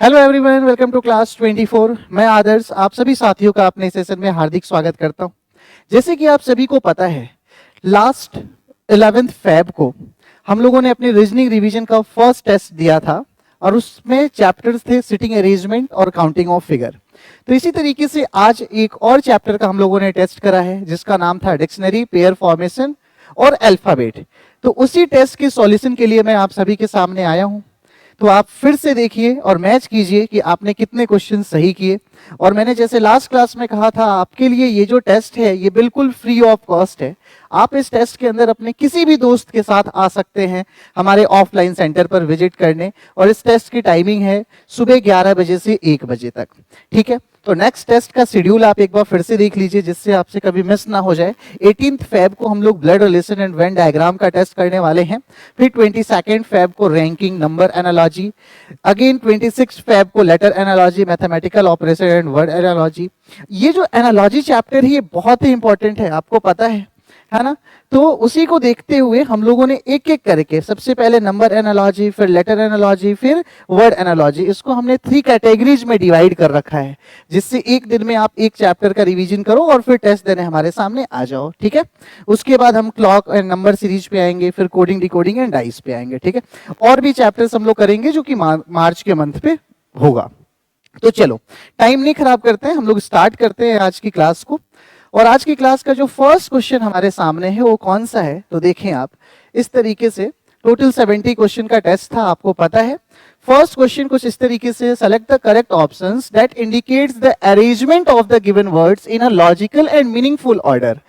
Hello everyone, welcome to class 24। मैं आदर्श आप सभी साथियों का अपने सेशन में हार्दिक स्वागत करता हूं। जैसे कि आप सभी को पता है, लास्ट 11th फेब को हम लोगों ने अपनी रीजनिंग रिवीजन का फर्स्ट टेस्ट दिया था और उसमें चैप्टर्स थे सिटिंग अरेंजमेंट और काउंटिंग ऑफ फिगर। तो इसी तरीके से आज एक और चैप्टर का हम लोगों ने टेस्ट करा है जिसका नाम था डिक्शनरी, पेयर फॉर्मेशन और अल्फाबेट। तो उसी टेस्ट के सॉल्यूशन के लिए मैं आप सभी के सामने आया हूं। तो आप फिर से देखिए और मैच कीजिए कि आपने कितने क्वेश्चन सही किए। और मैंने जैसे लास्ट क्लास में कहा था, आपके लिए ये जो टेस्ट है ये बिल्कुल फ्री ऑफ कॉस्ट है। आप इस टेस्ट के अंदर अपने किसी भी दोस्त के साथ आ सकते हैं हमारे ऑफलाइन सेंटर पर विजिट करने। और इस टेस्ट की टाइमिंग है सुबह 11 बजे से 1 बजे तक। ठीक है, तो नेक्स्ट टेस्ट का शेड्यूल आप एक बार फिर से देख लीजिए जिससे आपसे कभी मिस ना हो जाए। 18th फेब को हम लोग blood relation and Venn diagram का टेस्ट करने वाले हैं। फिर 22nd फेब को ranking, number analogy. Again 26 Feb को letter analogy, mathematical operation and word analogy. ये जो एनालॉजी चैप्टर है ये बहुत ही इंपॉर्टेंट है, आपको पता है ना। तो उसी को देखते हुए हम लोगों ने एक एक करके सबसे पहले नंबर एनालॉजी, फिर लेटर एनालॉजी, फिर वर्ड एनालॉजी, इसको हमने 3 कैटेगरीज में डिवाइड कर रखा है जिससे एक दिन में आप एक चैप्टर का रिवीजन करो और फिर टेस्ट देने हमारे सामने आ जाओ। ठीक है, उसके बाद हम क्लॉक एंड नंबर सीरीज पे आएंगे, फिर कोडिंग, डिकोडिंग एंड डाइस पे आएंगे। ठीक है, और भी चैप्टर्स हम लोग करेंगे जो कि मार्च के मंथ पे होगा। तो चलो टाइम नहीं खराब करते हैं, हम लोग स्टार्ट करते हैं आज की क्लास को। और आज की क्लास का जो फर्स्ट क्वेश्चन हमारे सामने है वो कौन सा है, तो देखें आप इस तरीके से। टोटल 70 क्वेश्चन का टेस्ट था, आपको पता है। फर्स्ट क्वेश्चन कुछ इस तरीके से, select the correct options that indicates the arrangement of the given words in a logical and meaningful order.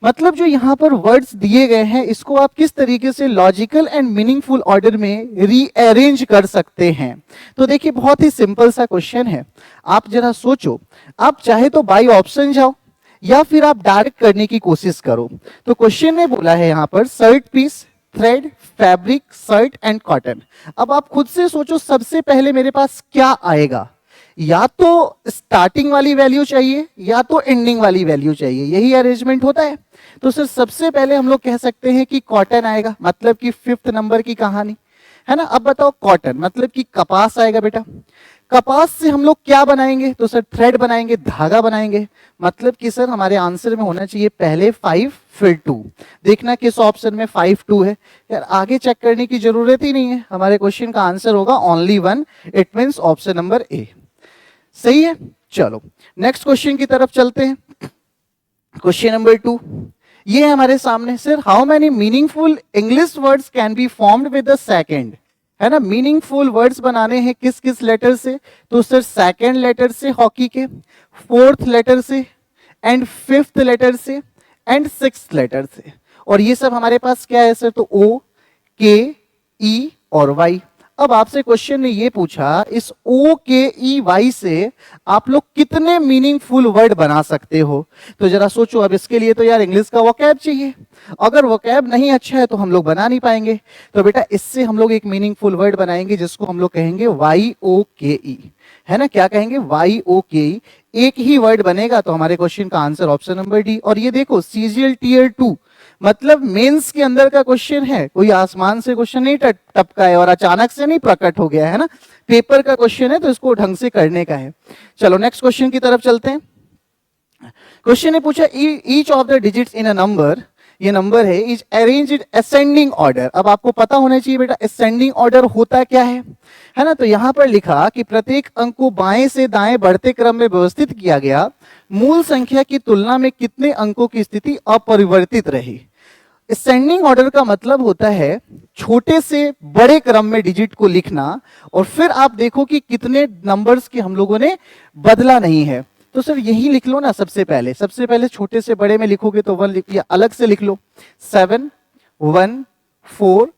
मतलब जो यहाँ पर वर्ड्स दिए गए हैं इसको आप किस तरीके से लॉजिकल एंड मीनिंगफुल ऑर्डर में रीअरेंज कर सकते हैं। तो देखिए बहुत ही सिंपल सा क्वेश्चन है। आप जरा सोचो, आप चाहे तो बाय ऑप्शन जाओ या फिर आप डायरेक्ट करने की कोशिश करो। तो क्वेश्चन ने बोला है यहाँ पर shirt piece, thread, fabric, shirt and cotton. अब आप खुद से सोचो सबसे पहले मेरे पास क्या आएगा। या तो स्टार्टिंग वाली वैल्यू चाहिए या तो एंडिंग वाली वैल्यू चाहिए, यही अरेंजमेंट होता है। तो सर सबसे पहले हम लोग कह सकते हैं कि कॉटन आएगा, मतलब कि 5th नंबर की कहानी है ना। अब बताओ कॉटन मतलब कि कपास आएगा बेटा। कपास से हम लोग क्या बनाएंगे, तो सर थ्रेड बनाएंगे, धागा बनाएंगे। मतलब कि सर हमारे आंसर में होना चाहिए पहले 5 फिर 2। देखना किस ऑप्शन में 5 2 है। यार आगे चेक करने की जरूरत ही नहीं है, हमारे क्वेश्चन का आंसर होगा only 1। It means option number ए सही है। चलो नेक्स्ट क्वेश्चन की तरफ चलते हैं। क्वेश्चन नंबर 2 ये है हमारे सामने। Sir how many meaningful English words can be formed with the second, है ना। मीनिंगफुल वर्ड्स बनाने हैं किस किस लेटर से, तो सर सेकंड लेटर से हॉकी के, 4th लेटर से एंड 5th लेटर से एंड 6th लेटर से। और ये सब हमारे पास क्या है सर, तो ओ, के, ई और वाई। अब आपसे क्वेश्चन ने ये पूछा इस ओ, के, ई, वाई से आप लोग कितने मीनिंगफुल वर्ड बना सकते हो। तो जरा सोचो, अब इसके लिए तो यार इंग्लिश का वोकैब चाहिए। अगर वोकैब नहीं अच्छा है तो हम लोग बना नहीं पाएंगे। तो बेटा इससे हम लोग एक मीनिंगफुल वर्ड बनाएंगे जिसको हम लोग कहेंगे वाई ओ के ई, है ना। क्या कहेंगे, वाई ओ के ई। एक ही वर्ड बनेगा तो हमारे क्वेश्चन का आंसर ऑप्शन नंबर डी। और ये देखो सीजीएल टीयर 2 मतलब मेंस के अंदर का क्वेश्चन है, कोई आसमान से क्वेश्चन नहीं टपका है और अचानक से नहीं प्रकट हो गया है ना। पेपर का क्वेश्चन है तो इसको ढंग से करने का है। चलो नेक्स्ट क्वेश्चन की तरफ चलते हैं। क्वेश्चन ने पूछा each of the digits in a number, ये नंबर है, is arrange in ascending order. अब आपको पता होना चाहिए बेटा असेंडिंग ऑर्डर होता क्या है ना। तो यहां पर लिखा कि प्रत्येक अंक को बाएं से दाएं बढ़ते क्रम में व्यवस्थित किया गया, मूल संख्या की तुलना में कितने अंकों की स्थिति अपरिवर्तित रही। असेंडिंग ऑर्डर का मतलब होता है छोटे से बड़े क्रम में डिजिट को लिखना और फिर आप देखो कि कितने नंबर्स के हम लोगों ने बदला नहीं है। तो सर यही लिख लो ना, सबसे पहले छोटे से बड़े में लिखोगे तो 1 लिख, या अलग से लिख लो 7 1 4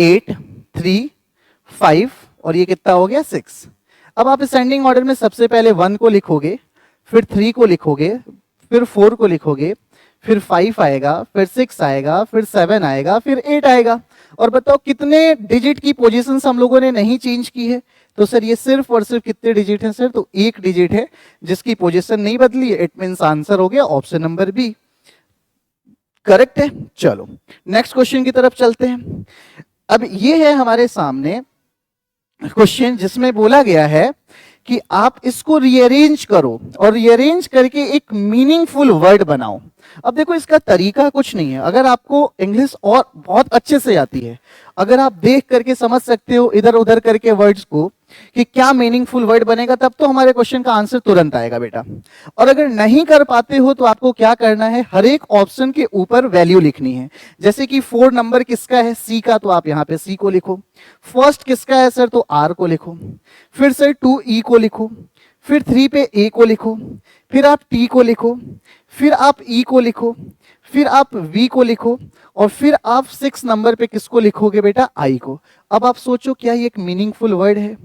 8 3 5 और ये कितना हो गया 6। अब आप असेंडिंग ऑर्डर में सबसे पहले 1 को लिखोगे, फिर 3 को लिखोगे, फिर 4 को लिखोगे, फिर 5 आएगा, फिर 6 आएगा, फिर 7 आएगा, फिर 8 आएगा। और बताओ कितने डिजिट की पोजीशंस हम लोगों ने नहीं चेंज की है। तो सर ये सिर्फ और सिर्फ कितने डिजिट हैं सर, तो एक डिजिट है जिसकी पोजीशन नहीं बदली है। इट मींस आंसर हो गया ऑप्शन नंबर बी, करेक्ट है। चलो नेक्स्ट क्वेश्चन की तरफ चलते हैं। अब ये है हमारे सामने क्वेश्चन जिसमें बोला गया है कि आप इसको रीअरेंज करो और रीअरेंज करके एक मीनिंगफुल वर्ड बनाओ। अब देखो इसका तरीका कुछ नहीं है, अगर आपको इंग्लिश और बहुत अच्छे से आती है, अगर आप देख करके समझ सकते हो इधर उधर करके वर्ड्स को कि क्या मीनिंगफुल वर्ड बनेगा, तब तो हमारे क्वेश्चन का आंसर तुरंत आएगा बेटा। और अगर नहीं कर पाते हो तो आपको क्या करना है, हर एक ऑप्शन के ऊपर वैल्यू लिखनी है। जैसे कि 4 नंबर किसका है, सी का, तो आप यहाँ पे सी को लिखो। फर्स्ट किसका है सर, तो आर को लिखो। फिर सर 2 ई को लिखो। फिर 3 पे ए को लिखो। फिर आप टी को लिखो। फिर आप ई को लिखो। फिर आप वी को लिखो। और फिर आप 6 नंबर पे किसको लिखोगे बेटा, आई को। अब आप सोचो क्या ये एक मीनिंगफुल वर्ड है?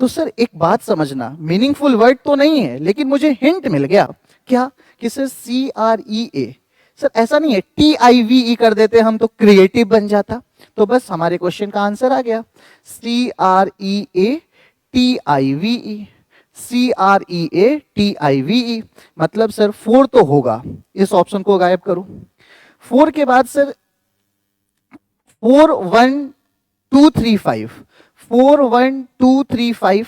तो सर एक बात समझना, मीनिंगफुल वर्ड तो नहीं है, लेकिन मुझे हिंट मिल गया क्या कि सर CREA। सर ऐसा नहीं है TIVE कर देते हम तो क्रिएटिव बन जाता, तो बस हमारे क्वेश्चन का आंसर आ गया CREA TIVE। CREA TIVE मतलब सर 4 तो होगा, इस ऑप्शन को गायब करो। 4 के बाद सर 4 1 2 3 5, 4 1 2 3 5,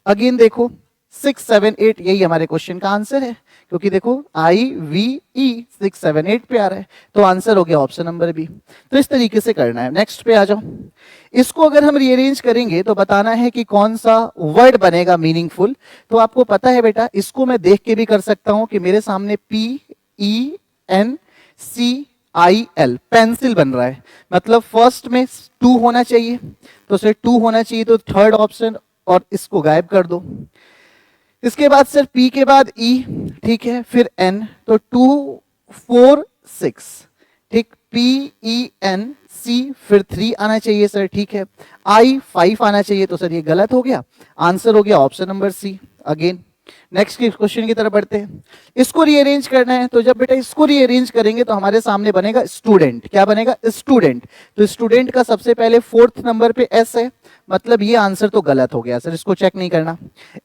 अगेन देखो 6 7 8, यही हमारे क्वेश्चन का आंसर है, क्योंकि देखो IVE 6 7 8 पे आ रहा है, तो आंसर हो गया ऑप्शन नंबर बी। तो इस तरीके से करना है। नेक्स्ट पे आ जाओ। इसको अगर हम रीअरेंज करेंगे तो बताना है कि कौन सा वर्ड बनेगा मीनिंगफुल। तो आपको पता है बेटा, इसको मैं देख के भी कर सकता हूं कि मेरे सामने PENCIL पेंसिल बन रहा है, मतलब फर्स्ट में 2 होना चाहिए, तो सर 2 होना चाहिए, तो थर्ड ऑप्शन, और इसको गायब कर दो। इसके बाद सर P के बाद E, ठीक है, फिर N, तो 2 4 6, ठीक, PENC, फिर 3 आना चाहिए सर, ठीक है, I 5 आना चाहिए, तो सर ये गलत हो गया, आंसर हो गया option number C. Again next question की तरफ बढ़ते हैं। इसको रीअरेंज करना है, तो जब बेटा इसको रीअरेंज करेंगे तो हमारे सामने बनेगा स्टूडेंट। क्या बनेगा, स्टूडेंट। तो स्टूडेंट का सबसे पहले 4th नंबर पे एस है, मतलब ये आंसर तो गलत हो गया सर, इसको चेक नहीं करना।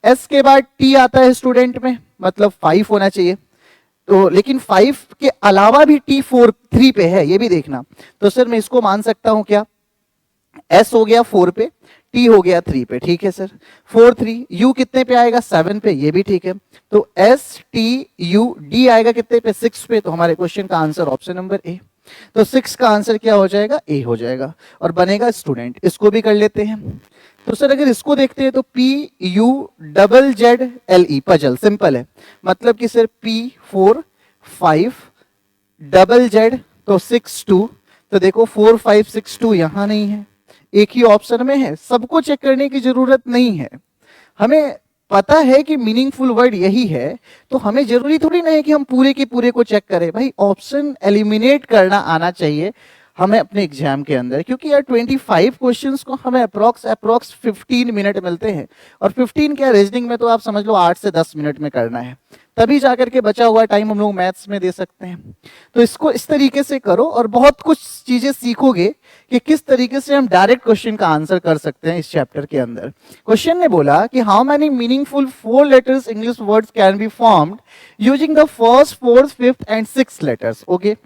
एस के बाद टी आता है स्टूडेंट में, मतलब 5 होना चाहिए, तो लेकिन 5 के अलावा भी टी 3 पे है, ये भी देखना। तो सर मैं इसको मान सकता हूं क्या, एस हो गया 4 पे, टी हो गया 3 पे, ठीक है सर। 4 3, यू कितने पे आएगा, 7 पे, ये भी ठीक है। तो STUD आएगा कितने पे, 6 पे, तो हमारे क्वेश्चन का आंसर ऑप्शन नंबर ए। तो 6 का आंसर क्या हो जाएगा, ए हो जाएगा, और बनेगा स्टूडेंट। इसको भी कर लेते हैं। तो सर अगर इसको देखते हैं तो PUZZLE पजल, सिंपल है, मतलब कि सर P4 5 डबल जेड, तो 6 2, तो देखो 4 5 6 2 यहां नहीं है, एक ही ऑप्शन में है, सबको चेक करने की जरूरत नहीं है। हमें पता है कि मीनिंगफुल वर्ड यही है, तो हमें जरूरी थोड़ी ना है कि हम पूरे के पूरे को चेक करें। भाई ऑप्शन एलिमिनेट करना आना चाहिए हमें अपने एग्जाम के अंदर, क्योंकि यार 25 क्वेश्चंस को हमें अप्रोक्स 15 मिनट मिलते हैं, और 15 क्या, रीजनिंग में तो आप समझ लो 8 से 10 मिनट में करना है, तभी जाकर के बचा हुआ टाइम हम लोग मैथ्स में दे सकते हैं। तो इसको इस तरीके से करो और बहुत कुछ चीजें सीखोगे कि किस तरीके से हम डायरेक्ट क्वेश्चन का आंसर कर सकते हैं इस चैप्टर के अंदर। क्वेश्चन ने बोला कि how many meaningful 4 letters English words can be formed using the first 4th 5th and 6th letters. Okay,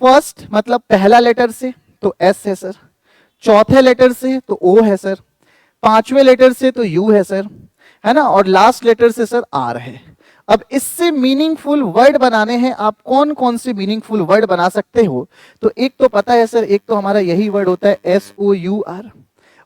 first मतलब पहला लेटर से तो एस है सर, चौथे लेटर से तो ओ है सर, पांचवें लेटर से तो यू है सर, है ना, और लास्ट लेटर से सर आर है। अब इससे मीनिंगफुल वर्ड बनाने हैं, आप कौन कौन से मीनिंगफुल वर्ड बना सकते हो? तो एक तो पता है सर, एक तो हमारा यही वर्ड होता है SOUR,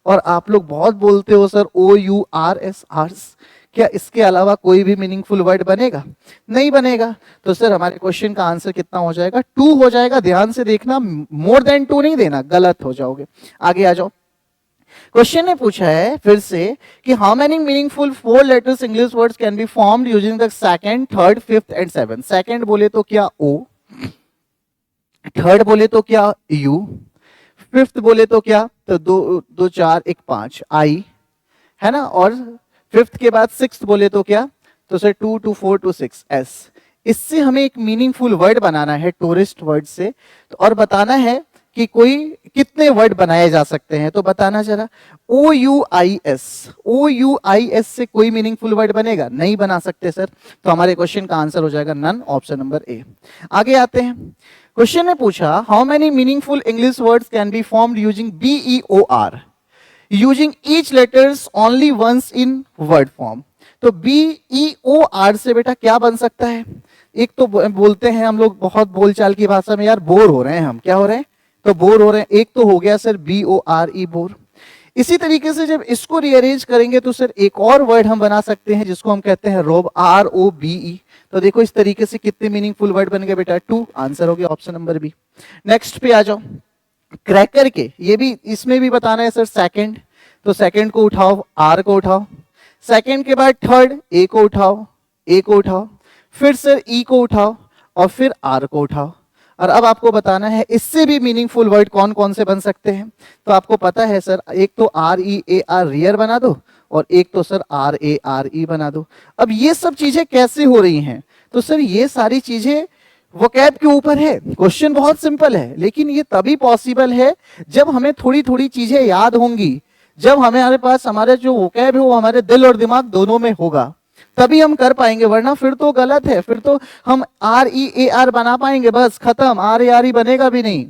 और आप लोग बहुत बोलते हो सर OURS आर्स। क्या इसके अलावा कोई भी मीनिंगफुल वर्ड बनेगा? नहीं बनेगा। तो सर हमारे क्वेश्चन का आंसर कितना हो जाएगा? 2 हो जाएगा। ध्यान से देखना, मोर देन 2 नहीं देना, गलत हो जाओगे। आगे आ जाओ। क्वेश्चन ने पूछा है फिर से कि how many meaningful 4 letters English words can be formed using the 2nd 3rd 5th and 7th। Second बोले तो क्या O, थर्ड बोले तो क्या U, 5th बोले तो क्या, तो 2 2 4 1 5 I, है ना, और 5th के बाद 6th बोले तो क्या, तो सर 2 2 4 2 6 S। इससे हमें एक मीनिंगफुल वर्ड बनाना है टूरिस्ट वर्ड से, तो और बताना है कि कोई कितने वर्ड बनाए जा सकते हैं। तो बताना जरा, OUIS, OUIS से कोई मीनिंगफुल वर्ड बनेगा? नहीं बना सकते सर। तो हमारे क्वेश्चन का आंसर हो जाएगा नन, ऑप्शन नंबर ए। आगे आते हैं। क्वेश्चन ने पूछा how many meaningful English words can be formed using BEOR। Using each letters only once in word form. तो BEOR से बेटा क्या बन सकता है? एक तो बोलते हैं हम लोग बहुत बोलचाल की भाषा में, यार बोर हो रहे हैं हम, क्या हो रहे हैं? तो बोर हो रहे हैं। एक तो हो गया सर BORE, बोर। इसी तरीके से जब इसको रीअरेंज करेंगे तो सर एक और वर्ड हम बना सकते हैं जिसको हम कहते हैं रोब, ROBE। तो देखो इस तरीके से कितने मीनिंगफुल वर्ड बन गए बेटा, 2। आंसर हो गया ऑप्शन नंबर बी। नेक्स्ट पे आ जाओ, क्रैकर के, ये भी इसमें भी बताना है सर सेकंड। तो सेकंड को उठाओ, R को उठाओ, सेकंड के बाद थर्ड, A को उठाओ, A को उठाओ, फिर सर E को उठाओ और फिर R को उठाओ। और अब आपको बताना है इससे भी मीनिंगफुल वर्ड कौन कौन से बन सकते हैं। तो आपको पता है सर, एक तो REAR, रियर बना दो, और एक तो सर RARE बना दो। अब ये सब चीजें कैसे हो रही हैं? तो सर ये सारी चीजें वोकैब के ऊपर है। क्वेश्चन बहुत सिंपल है, लेकिन ये तभी पॉसिबल है जब हमें थोड़ी थोड़ी चीजें याद होंगी, जब हमारे पास हमारे जो वोकैब है वो हमारे दिल और दिमाग दोनों में होगा, तभी हम कर पाएंगे, वरना फिर तो गलत है। फिर तो हम REAR बना पाएंगे, बस खत्म, RARE बनेगा भी नहीं,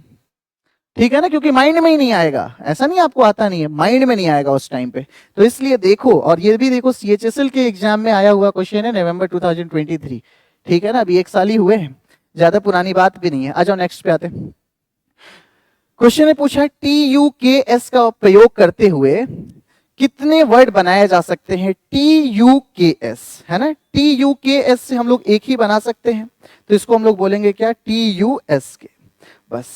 ठीक है ना, क्योंकि माइंड में ही नहीं आएगा। ऐसा नहीं आपको आता नहीं है, माइंड में नहीं आएगा उस टाइम पे। तो इसलिए देखो, और ये भी देखो CHSL के एग्जाम में आया हुआ क्वेश्चन है, नवंबर 2023, ठीक है ना, अभी 1 साल ही हुए हैं, ज्यादा पुरानी बात भी नहीं है। आ जाओ नेक्स्ट पे आते हैं। क्वेश्चन ने पूछा TUKS का प्रयोग करते हुए कितने वर्ड बनाए जा सकते हैं? TUKS है ना, TUKS से हम लोग एक ही बना सकते हैं, तो इसको हम लोग बोलेंगे क्या? TUSK। बस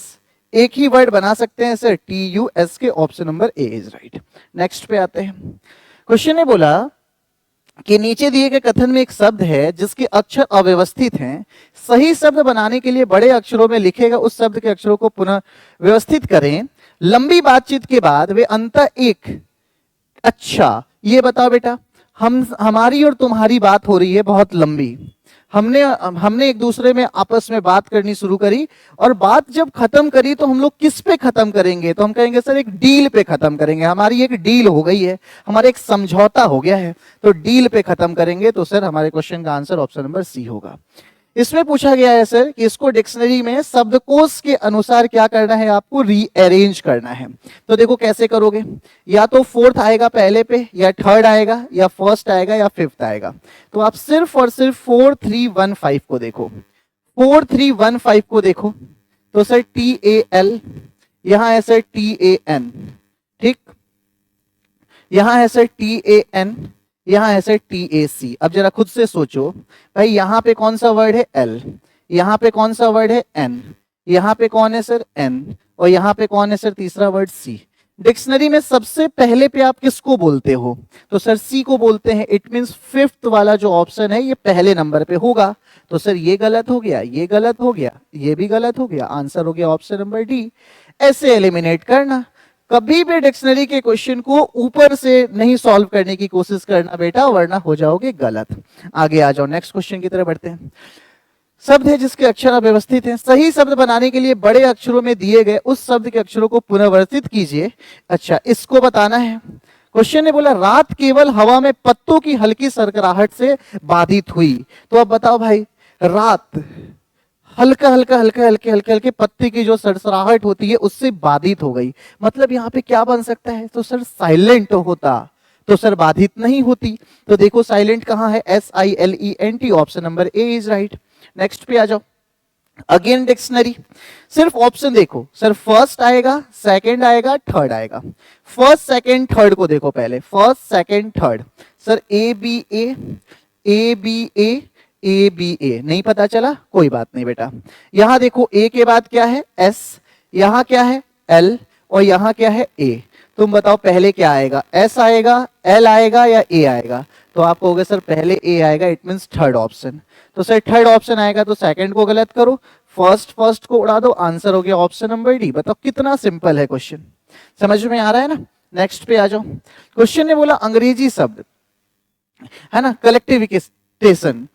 एक ही वर्ड बना सकते हैं sir, TUSK। Option number A is right. Next पे आते हैं। क्वेश्चन ने बोला कि नीचे दिए गए कथन में एक शब्द है जिसके अक्षर अव्यवस्थित हैं, सही शब्द बनाने के लिए बड़े अक्षरों में लिखेगा उस शब्द के अक्षरों को पुनः व्यवस्थित करें। लंबी बातचीत के बाद वे अंततः एक, अच्छा ये बताओ बेटा, हमारी और तुम्हारी बात हो रही है बहुत लंबी, हमने एक दूसरे में आपस में बात करनी शुरू करी, और बात जब खत्म करी तो हम लोग किस पे खत्म करेंगे? तो हम कहेंगे सर एक डील पे खत्म करेंगे, हमारी एक डील हो गई है, हमारा एक समझौता हो गया है, तो डील पे खत्म करेंगे। तो सर हमारे क्वेश्चन का आंसर ऑप्शन नंबर सी होगा। इसमें पूछा गया है सर कि इसको डिक्शनरी में शब्दकोश के अनुसार क्या करना है, आपको रीअरेंज करना है। तो देखो कैसे करोगे, या तो फोर्थ आएगा पहले पे, या थर्ड आएगा, या फर्स्ट आएगा, या फिफ्थ आएगा। तो आप सिर्फ और सिर्फ 4 3 1 5 को देखो, 4 3 1 5 को देखो। तो सर TAL, यहां है सर TAN, ठीक, यहां है सर TAN, यहां है सर TAC। अब जरा खुद से सोचो भाई, यहां पे कौन सा वर्ड है? L, यहां पे कौन सा वर्ड है? N, यहां पे कौन है सर? N, और यहां पे कौन है सर तीसरा वर्ड? C। डिक्शनरी में सबसे पहले पे आप किसको बोलते हो? तो सर C को बोलते हैं। इट मींस फिफ्थ वाला जो ऑप्शन है ये पहले नंबर पे होगा। तो सर ये गलत हो गया, ये गलत हो गया, ये भी गलत हो गया, आंसर हो गया ऑप्शन नंबर डी। ऐसे एलिमिनेट करना। कभी भी डिक्शनरी के क्वेश्चन को ऊपर से नहीं सॉल्व करने की कोशिश करना बेटा, वरना हो जाओगे गलत। आगे आ जाओ, नेक्स्ट क्वेश्चन की तरफ बढ़ते हैं। शब्द है जिसके अक्षर अव्यवस्थित हैं, सही शब्द बनाने के लिए बड़े अक्षरों में दिए गए उस शब्द के अक्षरों को पुनर्व्यवस्थित कीजिए। अच्छा, इसको बताना है। क्वेश्चन ने बोला रात केवल हवा में पत्तों की हल्की सरकराहट से बाधित हुई। तो अब बताओ भाई, रात हल्का हल्का हल्का हल्के हल्के हल्के पत्ते की जो सरसराहट होती है उससे बाधित हो गई, मतलब यहाँ पे क्या बन सकता है? तो सर साइलेंट होता, तो सर बाधित नहीं होती। तो देखो साइलेंट कहाँ है? SILENT, option number A is right. Next पे आ जाओ। अगेन डिक्शनरी, सिर्फ ऑप्शन देखो सर, फर्स्ट आएगा, सेकंड आएगा, थर्ड आएगा। फर्स्ट सेकंड थर्ड को देखो पहले, first second third. Sir ABA, ABA, ABA नहीं पता चला, कोई बात नहीं बेटा। यहां देखो A के बाद क्या है? S, यहां क्या है? L, और यहां क्या है? A। तुम बताओ पहले क्या आएगा? S आएगा, L आएगा, या A आएगा? तो आप कहोगे सर पहले A आएगा, इट मींस थर्ड ऑप्शन। तो सर थर्ड ऑप्शन आएगा, तो सेकंड को गलत करो, फर्स्ट को उड़ा दो, आंसर हो गया ऑप्शन नंबर डी। बताओ कितना सिंपल है क्वेश्चन, समझ में आ रहा है ना? नेक्स्ट पे आ जाओ। क्वेश्चन ने बोला अंग्रेजी शब्द है ना, कलेक्टिविकेशन,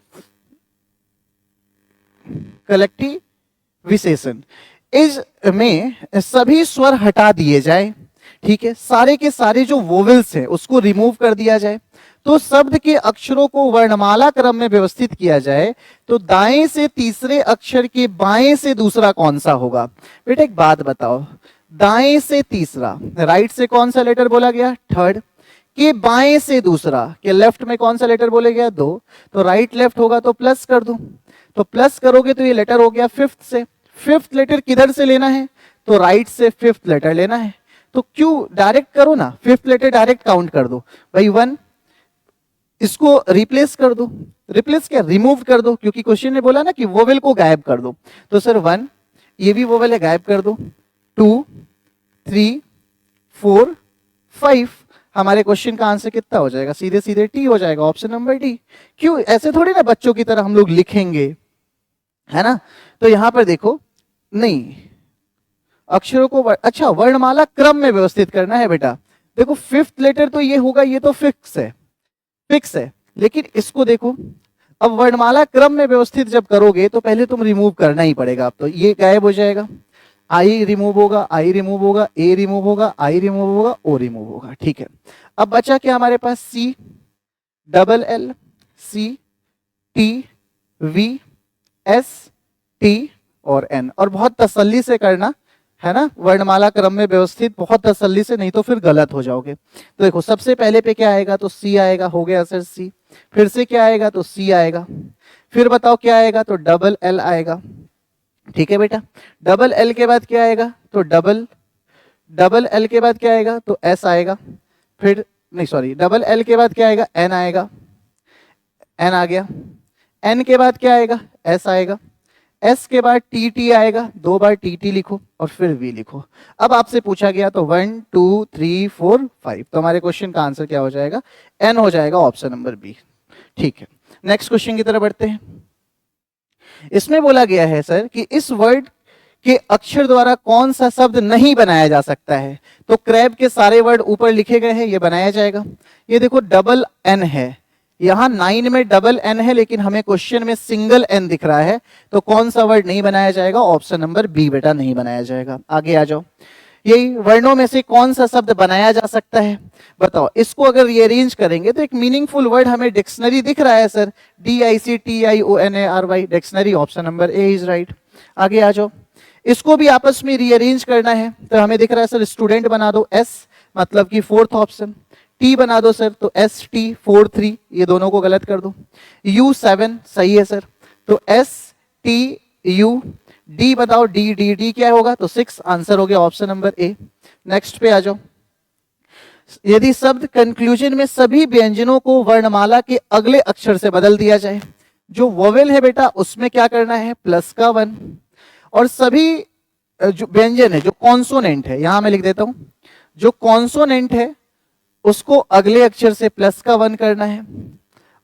कलेक्टिव विशेषण, इस में सभी स्वर हटा दिए जाए, ठीक है, सारे के सारे जो वोवेल्स हैं उसको रिमूव कर दिया जाए, तो शब्द के अक्षरों को वर्णमाला क्रम में व्यवस्थित किया जाए, तो दाएं से तीसरे अक्षर के बाएं से दूसरा कौन सा होगा? बेटा एक बात बताओ, दाएं से तीसरा, राइट से कौन सा लेटर बोला गया, थर्ड, के बाएं से दूसरा, के लेफ्ट में कौन सा लेटर बोले गया, दो, तो राइट लेफ्ट होगा तो प्लस कर दूं, तो प्लस करोगे तो ये लेटर हो गया फिफ्थ से, फिफ्थ लेटर किधर से लेना है, तो राइट से फिफ्थ लेटर लेना है, तो क्यों डायरेक्ट करो ना, फिफ्थ लेटर डायरेक्ट काउंट कर दो भाई, वन, इसको रिप्लेस कर दो, रिप्लेस क्या, रिमूव कर दो, क्योंकि क्वेश्चन ने बोला ना कि वोवेल को गायब कर दो, तो सर वन, ये भी वोवेल है, गायब कर दो, 2 3 4 5, हमारे क्वेश्चन का आंसर कितना हो जाएगा, सीधे सीधे टी हो जाएगा, ऑप्शन नंबर डी। क्यों, ऐसे थोड़ी ना बच्चों की तरह हम लोग लिखेंगे, है ना, तो यहां पर देखो, नहीं, अक्षरों को अच्छा वर्णमाला क्रम में व्यवस्थित करना है बेटा, देखो फिफ्थ लेटर तो ये होगा, ये तो फिक्स है, फिक्स है, लेकिन इसको देखो, अब वर्णमाला क्रम में व्यवस्थित जब करोगे तो पहले तुम रिमूव करना ही पड़ेगा, अब तो ये गायब हो जाएगा, आई रिमूव होगा, आई रिमूव होगा, ए रिमूव होगा, आई रिमूव होगा, ओ रिमूव होगा, ठीक है। अब बचा क्या हमारे पास, C, double L, C, T, V, S, T और एन, और बहुत तसल्ली से करना है ना, वर्णमाला क्रम में व्यवस्थित, बहुत तसल्ली से, नहीं तो फिर गलत हो जाओगे। तो देखो सबसे पहले पे क्या आएगा, तो सी आएगा, हो गया सर सी, फिर से क्या आएगा, तो सी आएगा, फिर बताओ क्या आएगा, तो डबल एल आएगा, ठीक है बेटा, डबल एल के बाद क्या आएगा, तो डबल एल के बाद क्या आएगा, तो एस आएगा, फिर नहीं सॉरी, डबल एल के बाद क्या आएगा, एन आएगा, एन आ गया, एन के बाद क्या आएगा, एस आएगा, एस के बाद टी टी आएगा, दो बार टी टी लिखो और फिर वी लिखो। अब आपसे पूछा गया तो 1 2 3 4 5, तो हमारे क्वेश्चन का आंसर क्या हो जाएगा, एन हो जाएगा, ऑप्शन नंबर बी, ठीक है। नेक्स्ट क्वेश्चन की तरफ बढ़ते हैं। इसमें बोला गया है सर कि इस वर्ड के अक्षर द्वारा कौन सा शब्द नहीं बनाया जा सकता है, तो क्रैब के सारे वर्ड ऊपर लिखे गए हैं, ये बनाया जाएगा। ये देखो डबल एन है, यहां 9 में डबल एन है, लेकिन हमें क्वेश्चन में सिंगल एन दिख रहा है, तो कौन सा वर्ड नहीं बनाया जाएगा, ऑप्शन नंबर बी बेटा, नहीं बनाया जाएगा। आगे आ जाओ, यही वर्णों में से कौन सा शब्द बनाया जा सकता है, बताओ। इसको अगर रीअरेंज करेंगे तो एक मीनिंगफुल वर्ड हमें डिक्शनरी दिख रहा है sir, DICTIONARY, dictionary, option number A is right. आगे आ जाओ, इसको भी आपस में रीअरेंज करना है, तो हमें दिख रहा है सर स्टूडेंट बना दो एस, मतलब कि फोर्थ ऑप्शन, टी बना दो सर, तो ST 4 3, ये दोनों को गलत कर दो, U 7 सही है सर, तो STU, डी बताओ, डी डी डी क्या होगा, तो 6, आंसर हो गया ऑप्शन नंबर ए। नेक्स्ट पे आ जाओ, यदि शब्द कंक्लूजन में सभी व्यंजनों को वर्णमाला के अगले अक्षर से बदल दिया जाए, जो वोवेल है बेटा उसमें क्या करना है, प्लस का 1, और सभी जो व्यंजन है, जो कॉन्सोनेंट है, यहां मैं लिख देता हूं, जो कॉन्सोनेंट है उसको अगले अक्षर से प्लस का 1 करना है,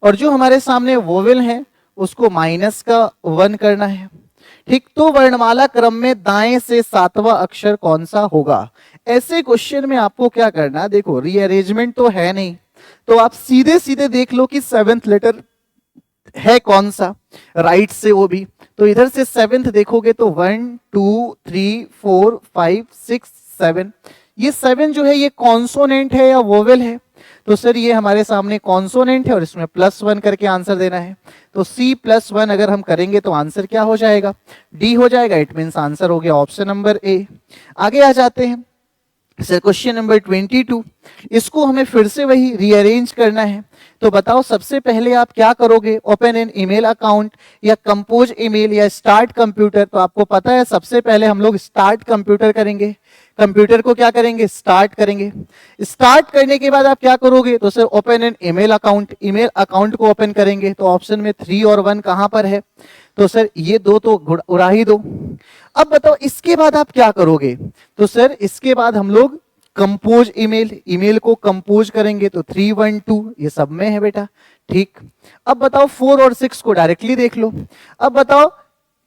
और जो हमारे सामने वोवेल है उसको माइनस का 1 करना है, ठीक। तो वर्णमाला क्रम में दाएं से सातवां अक्षर कौन सा होगा, ऐसे क्वेश्चन में आपको क्या करना, देखो रीअरेंजमेंट तो है नहीं, तो आप सीधे सीधे देख लो कि सेवेंथ लेटर है कौन सा, राइट से वो भी, तो इधर से सेवेंथ देखोगे तो 1 2 3 4 5 6 7, ये 7 जो है ये कॉन्सोनेंट है या वोवेल है, तो सर ये हमारे सामने कॉन्सोनेंट है और इसमें +1 करके आंसर देना है, तो C +1 अगर हम करेंगे तो आंसर क्या हो जाएगा, डी हो जाएगा, इट मींस आंसर हो गया ऑप्शन नंबर ए। आगे आ जाते हैं सर क्वेश्चन नंबर 22, इसको हमें फिर से वही रीअरेंज करना है, तो बताओ सबसे पहले आप क्या करोगे, ओपन एन ईमेल अकाउंट या कंपोज ईमेल या स्टार्ट कंप्यूटर, तो आपको पता है सबसे पहले हम लोग स्टार्ट कंप्यूटर करेंगे, कंप्यूटर को क्या करेंगे, स्टार्ट करेंगे। स्टार्ट करने के बाद आप क्या करोगे, तो sir open an email account, email account को ओपन करेंगे, तो ऑप्शन में 3 और 1 कहां पर है, तो सर ये दो तो उड़ा ही दो। अब बताओ इसके बाद आप क्या करोगे, तो सर इसके बाद हम लोग कंपोज ईमेल, ईमेल को कंपोज करेंगे, तो 3 1 2 ये सब में है बेटा, ठीक। अब बताओ 4 और 6 को डायरेक्टली देख लो। अब बताओ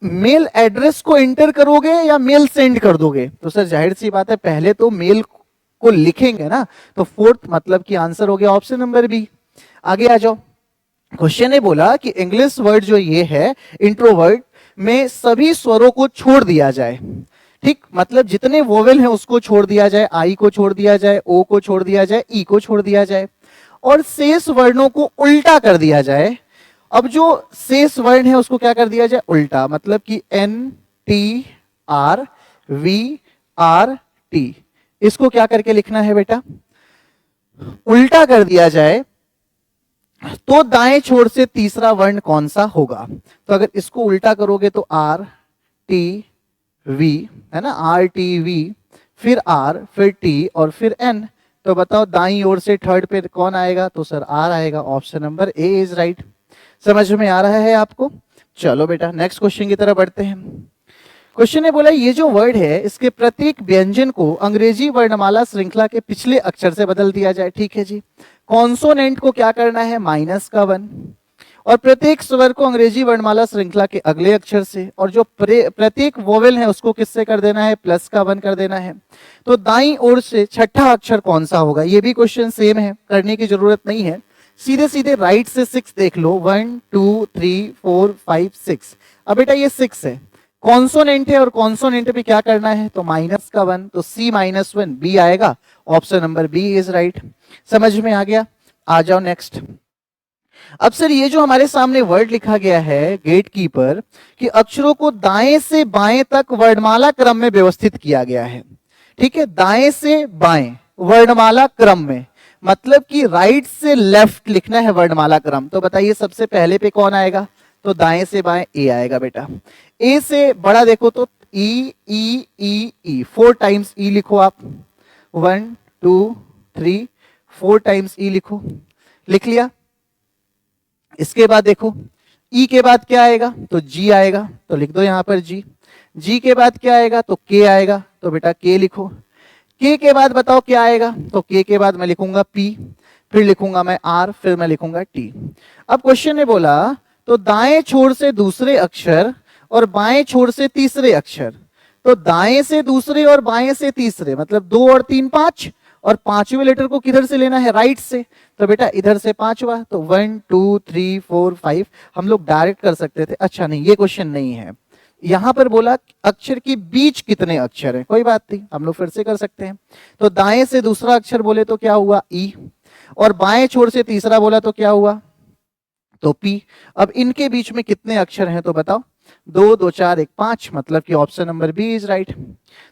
मेल एड्रेस को एंटर करोगे या मेल सेंड कर दोगे, तो सर जाहिर सी बात है पहले तो मेल को लिखेंगे ना, तो फोर्थ मतलब कि आंसर हो गया ऑप्शन नंबर बी। आगे आ जाओ, क्वेश्चन ने बोला कि इंग्लिश वर्ड जो ये है इंट्रोवर्ट में सभी स्वरों को छोड़ दिया जाए, ठीक, मतलब जितने वोवेल हैं उसको छोड़ दिया जाए, आई को छोड़ दिया जाए, ओ को छोड़ दिया जाए, ई को छोड़ दिया जाए, और शेष वर्णों को उल्टा कर दिया जाए। अब जो शेष वर्ण है उसको क्या कर दिया जाए, उल्टा, मतलब कि N T R V R T. इसको क्या करके लिखना है बेटा, उल्टा कर दिया जाए तो दाएं छोर से तीसरा वर्ण कौन सा होगा। तो अगर इसको उल्टा करोगे तो आर टी वी, है ना, आर टी वी, फिर आर, फिर टी और फिर एन। तो बताओ दाईं ओर से थर्ड पे कौन आएगा, तो सर आर आएगा। Option number A is right. समझ में आ रहा है आपको। चलो बेटा नेक्स्ट क्वेश्चन की तरफ बढ़ते हैं। क्वेश्चन ने बोला ये जो वर्ड है इसके प्रत्येक व्यंजन को अंग्रेजी वर्णमाला श्रृंखला के पिछले अक्षर से बदल दिया जाए। ठीक है जी। कॉन्सोनेंट को क्या करना है, माइनस का 1, और प्रत्येक स्वर को अंग्रेजी वर्णमाला श्रृंखला के अगले अक्षर से, और जो प्रत्येक वोवेल है उसको किससे कर देना है, प्लस का 1 कर देना है। तो दाईं ओर से छठा अक्षर कौन सा होगा, ये भी क्वेश्चन सेम है, करने की जरूरत नहीं है। सीधे सीधे राइट से 6 देख लो, 1 2 3 4 5 6। अब बेटा ये 6 है, कॉन्सोनेंट है, और कॉन्सोनेंट पे क्या करना है, तो माइनस का 1, तो C -1 बी आएगा। Option number B is right. समझ में आ गया। आ जाओ नेक्स्ट। अब सर ये जो हमारे सामने वर्ड लिखा गया है गेट कीपर, कि अक्षरों को दाएं से बाएं तक वर्णमाला क्रम में व्यवस्थित किया गया है। ठीक है, दाएं से बाएं वर्णमाला क्रम में, मतलब कि राइट से लेफ्ट लिखना है वर्णमाला क्रम। तो बताइए सबसे पहले पे कौन आएगा, तो दाएं से बाएं ए आएगा बेटा। ए से बड़ा देखो तो ई ई ई ई, 4 टाइम्स ई लिखो आप, 1 2 3 4 टाइम्स ई लिखो, लिख लिया। इसके बाद देखो ई के बाद क्या आएगा, तो जी आएगा, तो लिख दो यहां पर जी। जी के बाद क्या आएगा, तो के आएगा, तो बेटा के लिखो। के के बाद बताओ क्या आएगा, तो के के बाद मैं लिखूंगा पी, फिर लिखूंगा मैं आर, फिर मैं लिखूंगा टी। अब क्वेश्चन ने बोला तो दाएं छोर से दूसरे अक्षर और बाएं छोर से तीसरे अक्षर, तो दाएं से दूसरे और बाएं से तीसरे, मतलब 2 और 3 5, और पांचवें लेटर को किधर से लेना है, राइट से। तो बेटा इधर से पांचवा, तो 1 2 3 4 5 हम लोग डायरेक्ट कर सकते थे। अच्छा नहीं, ये क्वेश्चन नहीं है। यहां पर बोला अक्षर के बीच कितने अक्षर हैं, कोई बात नहीं, हम लोग फिर से कर सकते हैं। तो दाएं से दूसरा अक्षर बोले तो क्या हुआ, ई, और बाएं छोर से तीसरा बोला तो क्या हुआ, तो पी। अब इनके बीच में कितने अक्षर हैं, तो बताओ, 2 2 4 1 5, मतलब कि option number B is right.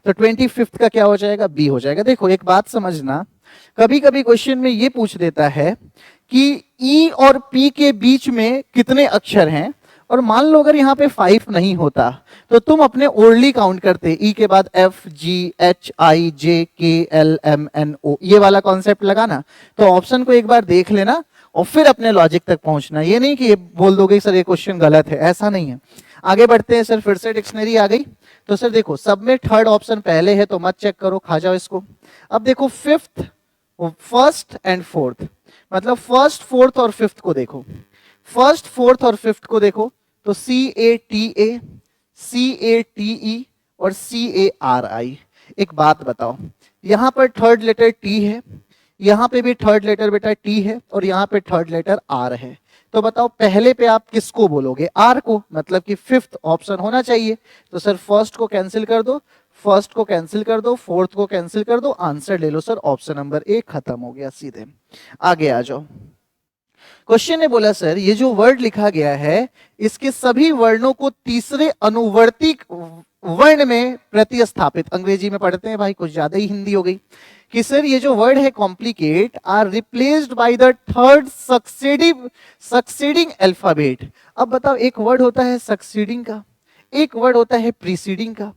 तो 25th का क्या हो जाएगा, बी हो जाएगा। देखो एक बात समझना, कभी कभी क्वेश्चन में ये पूछ देता है कि ई और पी के बीच में कितने अक्षर हैं, और मान लो अगर यहाँ पे 5 नहीं होता तो तुम अपने ओरली काउंट करते, ई के बाद एफ जी एच आई जे के एल एम एन ओ, ये वाला कॉन्सेप्ट लगाना। तो ऑप्शन को एक बार देख लेना और फिर अपने लॉजिक तक पहुंचना, ये नहीं कि ये बोल दोगे सर ये क्वेश्चन गलत है, ऐसा नहीं है। आगे बढ़ते हैं सर, फिर से डिक्शनरी आ गई। तो सर देखो सब में थर्ड ऑप्शन पहले है तो मत चेक करो, खा जाओ इसको। अब देखो फिफ्थ, फर्स्ट एंड फोर्थ, मतलब फर्स्ट फोर्थ और फिफ्थ को देखो, फर्स्ट फोर्थ और फिफ्थ को देखो, तो CATA, CATE और CARI। एक बात बताओ, यहां पर थर्ड लेटर T है, यहां पे भी थर्ड लेटर बेटा T है, और यहां पे थर्ड लेटर R है। तो बताओ पहले पे आप किसको बोलोगे, R को, मतलब कि फिफ्थ ऑप्शन होना चाहिए। तो सर फर्स्ट को कैंसिल कर दो, फर्स्ट को कैंसिल कर दो, फोर्थ को कैंसिल कर दो, आंसर ले लो सर ऑप्शन नंबर ए, खत्म हो गया सीधे। आगे आ जाओ। क्वेश्चन ने बोला सर ये जो वर्ड लिखा गया है इसके सभी वर्णों को तीसरे अनुवर्ती वर्ण में प्रतिस्थापित, अंग्रेजी में पढ़ते हैं भाई, कुछ ज्यादा ही हिंदी हो गई, कि सर ये जो वर्ड है complicate are replaced by the third succeeding alphabet. अब बताओ एक वर्ड होता है सक्सीडिंग का, एक वर्ड होता है प्रीसीडिंग का।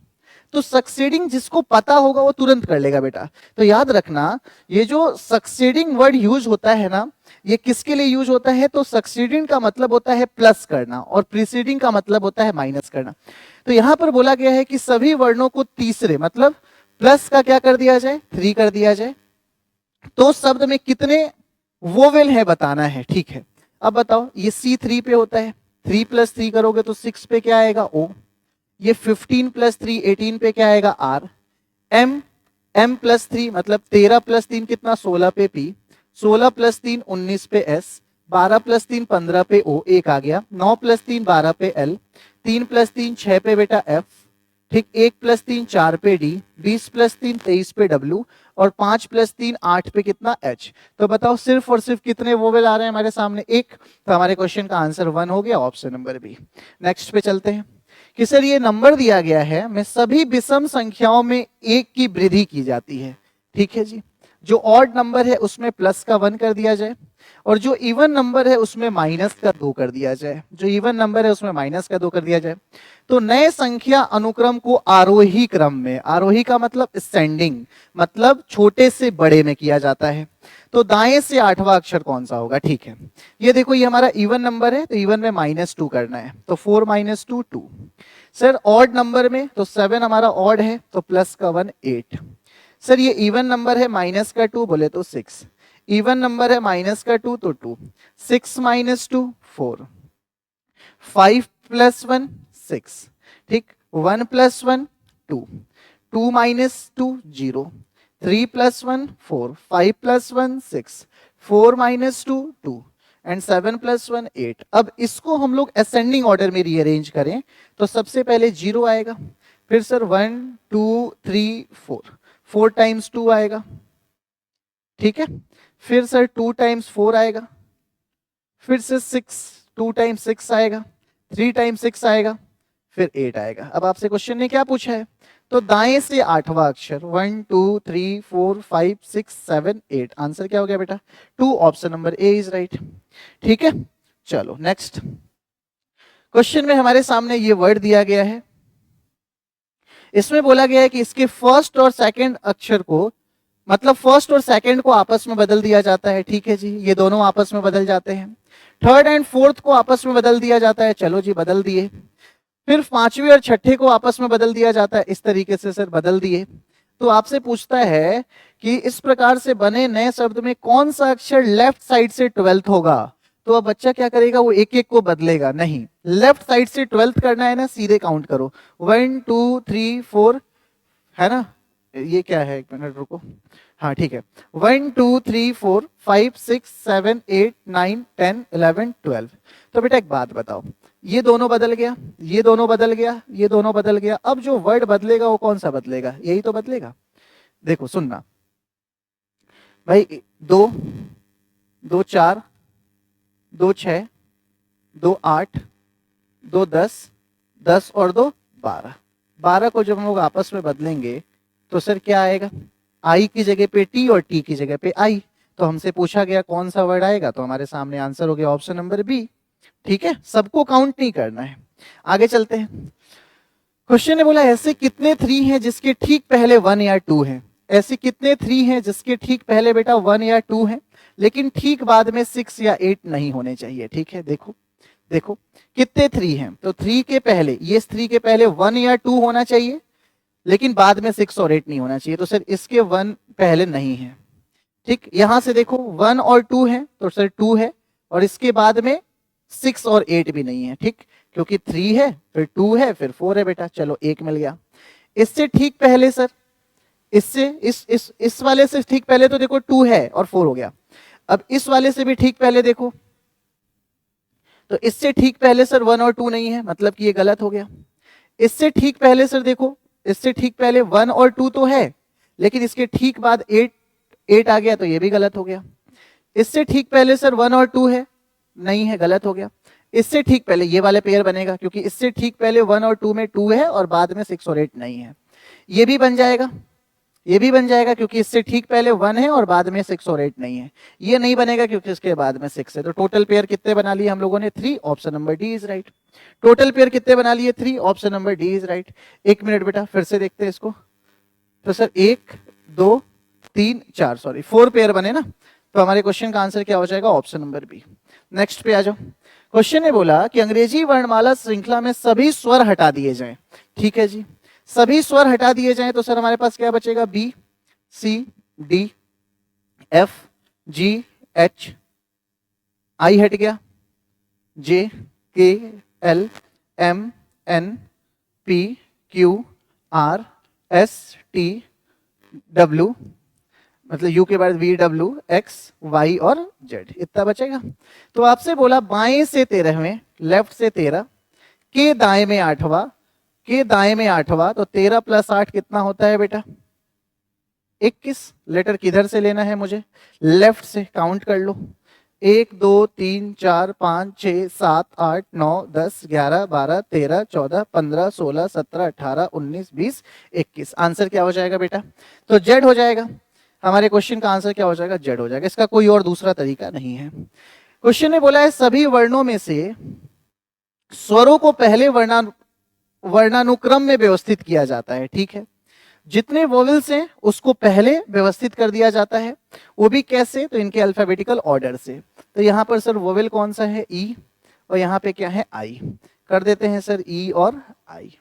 तो सक्सीडिंग जिसको पता होगा वो तुरंत कर लेगा बेटा। तो याद रखना ये जो सक्सीडिंग वर्ड यूज होता है ना, ये किसके लिए यूज होता है, तो सक्सीडिंग का मतलब होता है प्लस करना और प्रीसीडिंग का मतलब होता है माइनस करना। तो यहां पर बोला गया है कि सभी वर्णों को तीसरे, मतलब प्लस का क्या कर दिया जाए, 3 कर दिया जाए। तो शब्द में कितने वोवेल है बताना है, ठीक है। अब बताओ ये C3 पे होता है, 3 + 3 करोगे तो 6 पे क्या आएगा, O। ये 15 + 3 18 पे क्या आएगा, R। M + 3 मतलब 13 + 3 कितना, 16 पे P, 16 + 3 19 पे S, 12 + 3 15 पे O, एक आ गया, 9 + 3 12 पे L, 3 + 3 6 पे बेटा F, ठीक, 1 + 3 4 पे D, 20 + 3 23 पे W, और 5 + 3 8 पे कितना H। तो बताओ सिर्फ और सिर्फ कितने वोवेल आ रहे हैं हमारे सामने, एक। तो हमारे क्वेश्चन का आंसर 1 हो गया, ऑप्शन नंबर बी। नेक्स्ट पे चलते हैं कि सर ये नंबर दिया गया है, में सभी विषम संख्याओं में एक की वृद्धि की जाती है। ठीक है जी, जो ऑड नंबर है उसमें प्लस का 1 कर दिया जाए, और जो इवन नंबर है उसमें माइनस का 2 कर दिया जाए। जो इवन नंबर है उसमें माइनस का 2 कर दिया जाए। तो नए संख्या अनुक्रम को आरोही क्रम में, आरोही का मतलब असेंडिंग, मतलब छोटे से बड़े में किया जाता है। तो दाएं से 8वां अक्षर कौन सा होगा? ठीक है, ये देखो ये हमारा इवन नंबर है, तो इवन में -2 करना है, तो 4 - 2 2। सर ऑड नंबर में, तो 7 हमारा ऑड है, तो प्लस का 1 8। सर ये इवन नंबर है, माइनस का 2 बोले तो 6। इवन नंबर है, माइनस का 2 तो 2। 6 - 2 4। 5 + 1 6। ठीक, 1 + 1 2। 2 - 2 0। 3 + 1 4। 5 + 1 6। 4 - 2 2 एंड 7 + 1 8। अब इसको हम लोग असेंडिंग ऑर्डर में रीअरेंज करें तो सबसे पहले 0 आएगा, फिर सर 1 2 3 4, 4 × 2 आएगा। ठीक है, फिर सर 2 × 4 आएगा, फिर से 6, 2 × 6 आएगा, 3 × 6 आएगा, फिर 8 आएगा। अब आपसे क्वेश्चन ने क्या पूछा है? तो दाएं से 8वां अक्षर 1 2 3 4 5 6 7 8। आंसर क्या हो गया बेटा? 2। Option number A is right. ठीक है, चलो नेक्स्ट क्वेश्चन में हमारे सामने ये वर्ड दिया गया है। इसमें बोला गया है कि इसके फर्स्ट और सेकंड अक्षर को, मतलब फर्स्ट और सेकंड को आपस में बदल दिया जाता है। ठीक है जी, ये दोनों आपस में बदल जाते हैं। थर्ड एंड फोर्थ को आपस में बदल दिया जाता है, चलो जी बदल दिए। फिर पांचवी और छठे को आपस में बदल दिया जाता है, इस तरीके से सर बदल दिए। तो आपसे पूछता है कि इस प्रकार से बने नए शब्द में कौन सा अक्षर लेफ्ट साइड से 12th होगा? तो अब बच्चा क्या करेगा? वो एक एक को बदलेगा नहीं, लेफ्ट साइड से 12th करना है ना, सीधे काउंट करो 1 2 3 4, है ना? ये क्या है, एक मिनट रुको, हाँ ठीक है, 1 2 3 4 5 6 7 8 9 10 11 12। तो बेटा एक बात बताओ, ये दोनों बदल गया, ये दोनों बदल गया, ये दोनों बदल गया, अब जो वर्ड बदलेगा वो कौन सा बदलेगा? यही तो बदलेगा। देखो सुनना भाई, 2 2 4 2 6 2 8 2 10 10 और 2 12। 12 को जब हम लोग आपस में बदलेंगे तो सर क्या आएगा? आई की जगह पे टी और टी की जगह पे आई। तो हमसे पूछा गया कौन सा वर्ड आएगा, तो हमारे सामने आंसर हो गया ऑप्शन नंबर बी। ठीक है, सबको काउंट नहीं करना है। आगे चलते हैं। क्वेश्चन ने बोला ऐसे कितने 3 हैं जिसके ठीक पहले 1 या 2 हैं? ऐसे कितने 3 हैं जिसके ठीक पहले बेटा 1 या 2 हैं, लेकिन ठीक बाद में 6 या 8 नहीं होने चाहिए। ठीक है, देखो देखो कितने 3 हैं, तो 3 के पहले, ये 3 के पहले 1 या 2 होना चाहिए, लेकिन बाद में 6 और 8 नहीं होना चाहिए। तो सर इसके 1 पहले नहीं है। ठीक, यहां से देखो 1 और 2 है, तो सर 2 है, और इसके बाद में 6 और 8 भी नहीं है। ठीक, क्योंकि 3 है, फिर 2 है, फिर 4 है बेटा, चलो 1 मिल गया। इससे ठीक पहले सर, इससे इस वाले से ठीक पहले तो देखो 2 है और 4 हो गया। अब इस वाले से भी ठीक पहले देखो, तो इससे ठीक पहले सर 1 और 2 नहीं है, मतलब कि ये गलत हो गया। इससे ठीक पहले सर देखो, इससे ठीक पहले 1 और 2 तो है, लेकिन इसके ठीक बाद 8 आ गया, तो ये भी गलत हो गया। इससे ठीक पहले सर 1 और 2 है, नहीं है, गलत हो गया। इससे ठीक पहले ये वाले पेयर बनेगा, क्योंकि इससे ठीक पहले 1 और 2 में 2 है और बाद में 6 और 8 नहीं है। ये भी बन जाएगा, ये भी बन जाएगा, क्योंकि इससे ठीक पहले 1 है और बाद में 6 और 8 नहीं है। ये नहीं बनेगा क्योंकि इसके बाद में 6 है। तो टोटल पेयर कितने बना लिए हम लोगों ने? 3। Option number D is right. Total pair कितने बना लिए? 3। Option number D is right. एक मिनट बेटा, फिर से देखते हैं इसको। तो सर 1 2 3 4, सॉरी 4 पेयर बने ना, तो हमारे क्वेश्चन का आंसर क्या हो जाएगा? Option number B. नेक्स्ट पे आ जाओ। क्वेश्चन ने बोला कि अंग्रेजी वर्णमाला श्रृंखला में सभी स्वर हटा दिए जाएं। ठीक है जी, सभी स्वर हटा दिए जाएं, तो सर हमारे पास क्या बचेगा? B C D F G H, I हट गया, J K L M N P Q R S T W, मतलब यू के बाद वी डब्ल्यू एक्स वाई और जेड, इतना बचेगा। तो आपसे बोला बाएं से 13वें, लेफ्ट से 13, के दाएं में 8वां, के दाएं में 8वां, तो 13 + 8 कितना होता है बेटा? 21। लेटर किधर से लेना है मुझे? लेफ्ट से, काउंट कर लो। 1 2 3 4 5 6 7 8 9 10 11 12 13 14 15 16 17 18 19 20 21। आंसर क्या हो जाएगा बेटा? तो जेड हो जाएगा। हमारे क्वेश्चन का आंसर क्या हो जाएगा? जेड हो जाएगा। इसका कोई और दूसरा तरीका नहीं है। क्वेश्चन ने बोला है सभी वर्णों में से स्वरों को पहले वर्णानुक्रम में व्यवस्थित किया जाता है। ठीक है, जितने वोवेल्स हैं उसको पहले व्यवस्थित कर दिया जाता है, वो भी कैसे? तो इनके अल्फाबेटिकल ऑर्डर से। तो यहां पर सर वोवेल कौन सा है? ई, और यहां पे क्या है? आई। कर देते हैं सर ई और आई।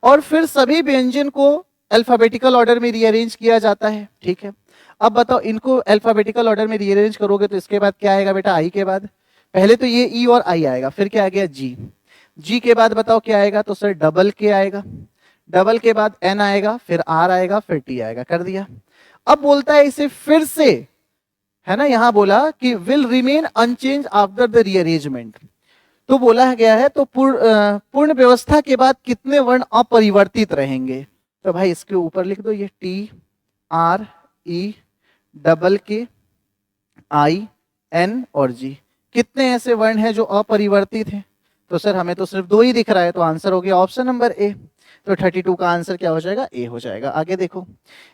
और फिर सभी व्यंजन को अल्फाबेटिकल ऑर्डर में रीअरेंज किया जाता है। ठीक है, अब बताओ इनको अल्फाबेटिकल ऑर्डर में रीअरेंज करोगे तो इसके बाद क्या आएगा बेटा? आई के बाद पहले तो ये ई और आई आएगा, फिर क्या आ गया? जी। जी के बाद बताओ क्या आएगा? तो सर डबल के आएगा, डबल के बाद एन आएगा, फिर आर आएगा, फिर टी आएगा। कर दिया। अब बोलता है इसे फिर से, है ना, यहां बोला कि will remain unchange after the rearrangement. तो बोला गया है तो पूर्ण व्यवस्था के बाद कितने वर्ण अपरिवर्तित रहेंगे? तो भाई इसके ऊपर लिख दो ये टी आर ई डबल के आई एन और जी। कितने ऐसे वर्ण हैं जो अपरिवर्तित हैं? तो सर हमें तो सिर्फ 2 ही दिख रहा है, तो आंसर हो गया ऑप्शन नंबर ए। तो 32 का आंसर क्या हो जाएगा? ए हो जाएगा। आगे देखो,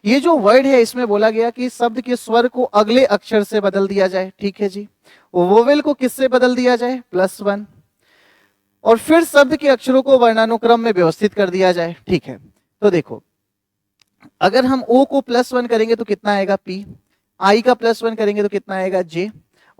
ये जो वर्ड है इसमें बोला गया कि शब्द के स्वर को अगले अक्षर से बदल दिया जाए। ठीक है जी, वोवेल को किससे बदल दिया जाए? +1। और फिर शब्द के अक्षरों को वर्णानुक्रम में व्यवस्थित कर दिया जाए। ठीक है, तो देखो अगर हम ओ को +1 करेंगे तो कितना आएगा? पी। आई का +1 करेंगे तो कितना आएगा? जे।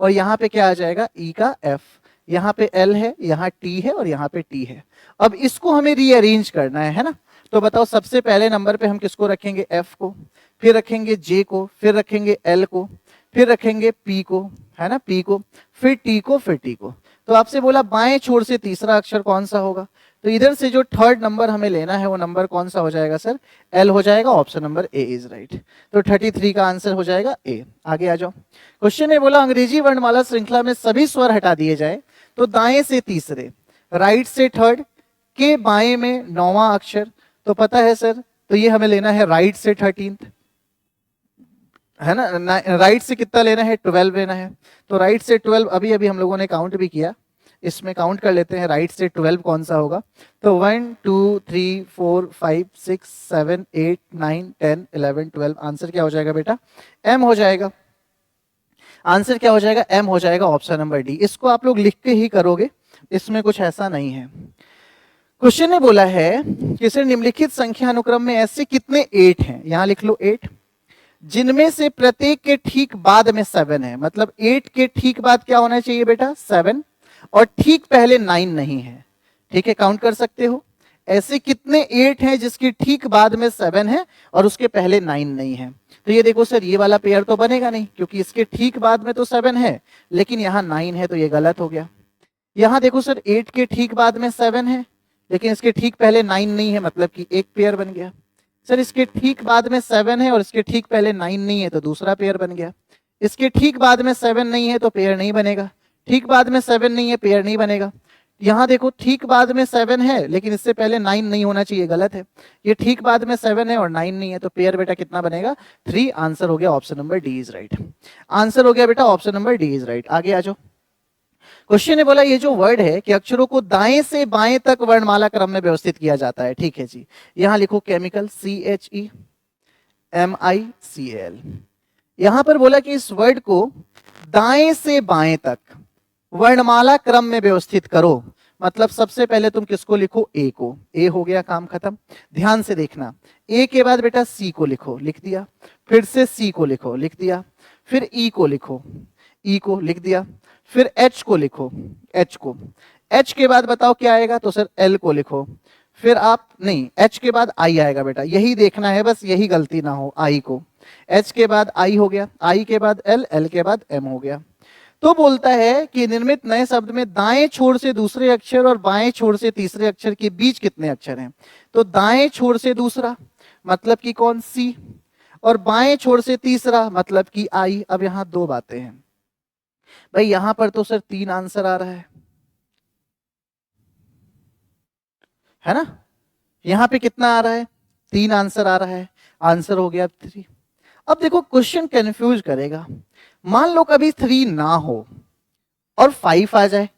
और यहाँ पे क्या आ जाएगा? ई का एफ। यहाँ पे एल है, यहाँ टी है और यहाँ पे टी है। अब इसको हमें रीअरेंज करना है ना? तो बताओ सबसे पहले नंबर पे हम किसको रखेंगे? एफ को, फिर रखेंगे जे को, फिर रखेंगे एल को, फिर रखेंगे पी को, है ना, पी को, फिर टी को, फिर टी को। तो आपसे बोला बाएं छोर से तीसरा अक्षर कौन सा होगा? तो इधर से जो थर्ड नंबर हमें लेना है वो नंबर कौन सा हो जाएगा सर? एल हो जाएगा। Option number A is right. तो 33 का आंसर हो जाएगा ए। आगे आ जाओ। क्वेश्चन ने बोला अंग्रेजी वर्णमाला श्रृंखला में सभी स्वर हटा दिए जाए तो दाएं से तीसरे, राइट से थर्ड के बाएं में 9वां अक्षर। तो पता है सर, तो ये हमें लेना है राइट से 13th, है ना। राइट से कितना लेना है? 12 लेना है। तो राइट से 12 अभी अभी हम लोगों ने काउंट भी किया, इसमें काउंट कर लेते हैं राइट से 12 कौन सा होगा। तो 1 2 3 4 5 6 7 8 9 10 11 12। आंसर क्या हो जाएगा बेटा? एम हो जाएगा। आंसर क्या हो जाएगा? एम हो जाएगा। Option number D. इसको आप लोग लिख के ही करोगे, इसमें कुछ ऐसा नहीं है। क्वेश्चन ने बोला है कि सर निम्नलिखित संख्या अनुक्रम में ऐसे कितने 8 हैं? यहां लिख लो 8, जिनमें से प्रत्येक के ठीक बाद में 7 है। मतलब 8 के ठीक बाद क्या होना चाहिए बेटा? 7, और ठीक पहले 9 नहीं है। ठीक है, काउंट कर सकते हो। ऐसे कितने 8 हैं जिसके ठीक बाद में 7 है और उसके पहले 9 नहीं है? तो ये देखो सर, ये वाला पेयर तो बनेगा नहीं क्योंकि इसके ठीक बाद में तो 7 है लेकिन यहाँ 9 है, तो ये गलत हो गया। यहाँ देखो सर, 8 के ठीक बाद में 7 है लेकिन इसके ठीक पहले 9 नहीं है, मतलब कि एक पेयर बन गया। सर इसके ठीक बाद में 7 है और इसके ठीक पहले 9 नहीं है, तो दूसरा पेयर बन गया। इसके ठीक बाद में 7 नहीं है तो पेयर नहीं बनेगा। ठीक बाद में 7 नहीं है, पेयर नहीं बनेगा। यहाँ देखो ठीक बाद में 7 है लेकिन इससे पहले 9 नहीं होना चाहिए, गलत है। ये ठीक बाद में 7 है और 9 नहीं है, तो पेयर बेटा कितना बनेगा? 3। आंसर हो गया option number D is right. Answer हो गया बेटा option number D is right. आगे आ जाओ। क्वेश्चन ने बोला ये जो वर्ड है कि अक्षरों को दाएं से बाएं तक वर्णमाला क्रम में व्यवस्थित किया जाता है। ठीक है जी, यहां लिखो केमिकल, CHEMICAL। यहां पर बोला कि इस वर्ड को दाएं से बाएं तक वर्णमाला क्रम में व्यवस्थित करो। मतलब सबसे पहले तुम किसको लिखो? ए को। ए हो गया, काम खत्म। ध्यान से देखना, ए के बाद बेटा सी को लिखो, लिख दिया। फिर से सी को लिखो, लिख दिया। फिर ई को लिखो, ई को लिख दिया। फिर एच को लिखो, एच को। एच के बाद बताओ क्या आएगा? तो सर एल को लिखो। फिर आप नहीं, एच के बाद आई आएगा बेटा, यही देखना है बस, यही गलती ना हो। आई को, एच के बाद आई हो गया, आई के बाद एल, एल के बाद एम हो गया। तो बोलता है कि निर्मित नए शब्द में दाएं छोर से दूसरे अक्षर और बाएं छोर से तीसरे अक्षर के बीच कितने अक्षर हैं? तो दाएं छोर से दूसरा मतलब कि कौन? सी। और बाएं छोर से तीसरा मतलब कि आई। अब यहां दो बातें हैं भाई, यहां पर तो सर 3 आंसर आ रहा है ना। यहां पे कितना आ रहा है? 3 आंसर आ रहा है। आंसर हो गया 3। अब देखो क्वेश्चन कंफ्यूज करेगा। मान लो कभी 3 ना हो और 5 आ जाए,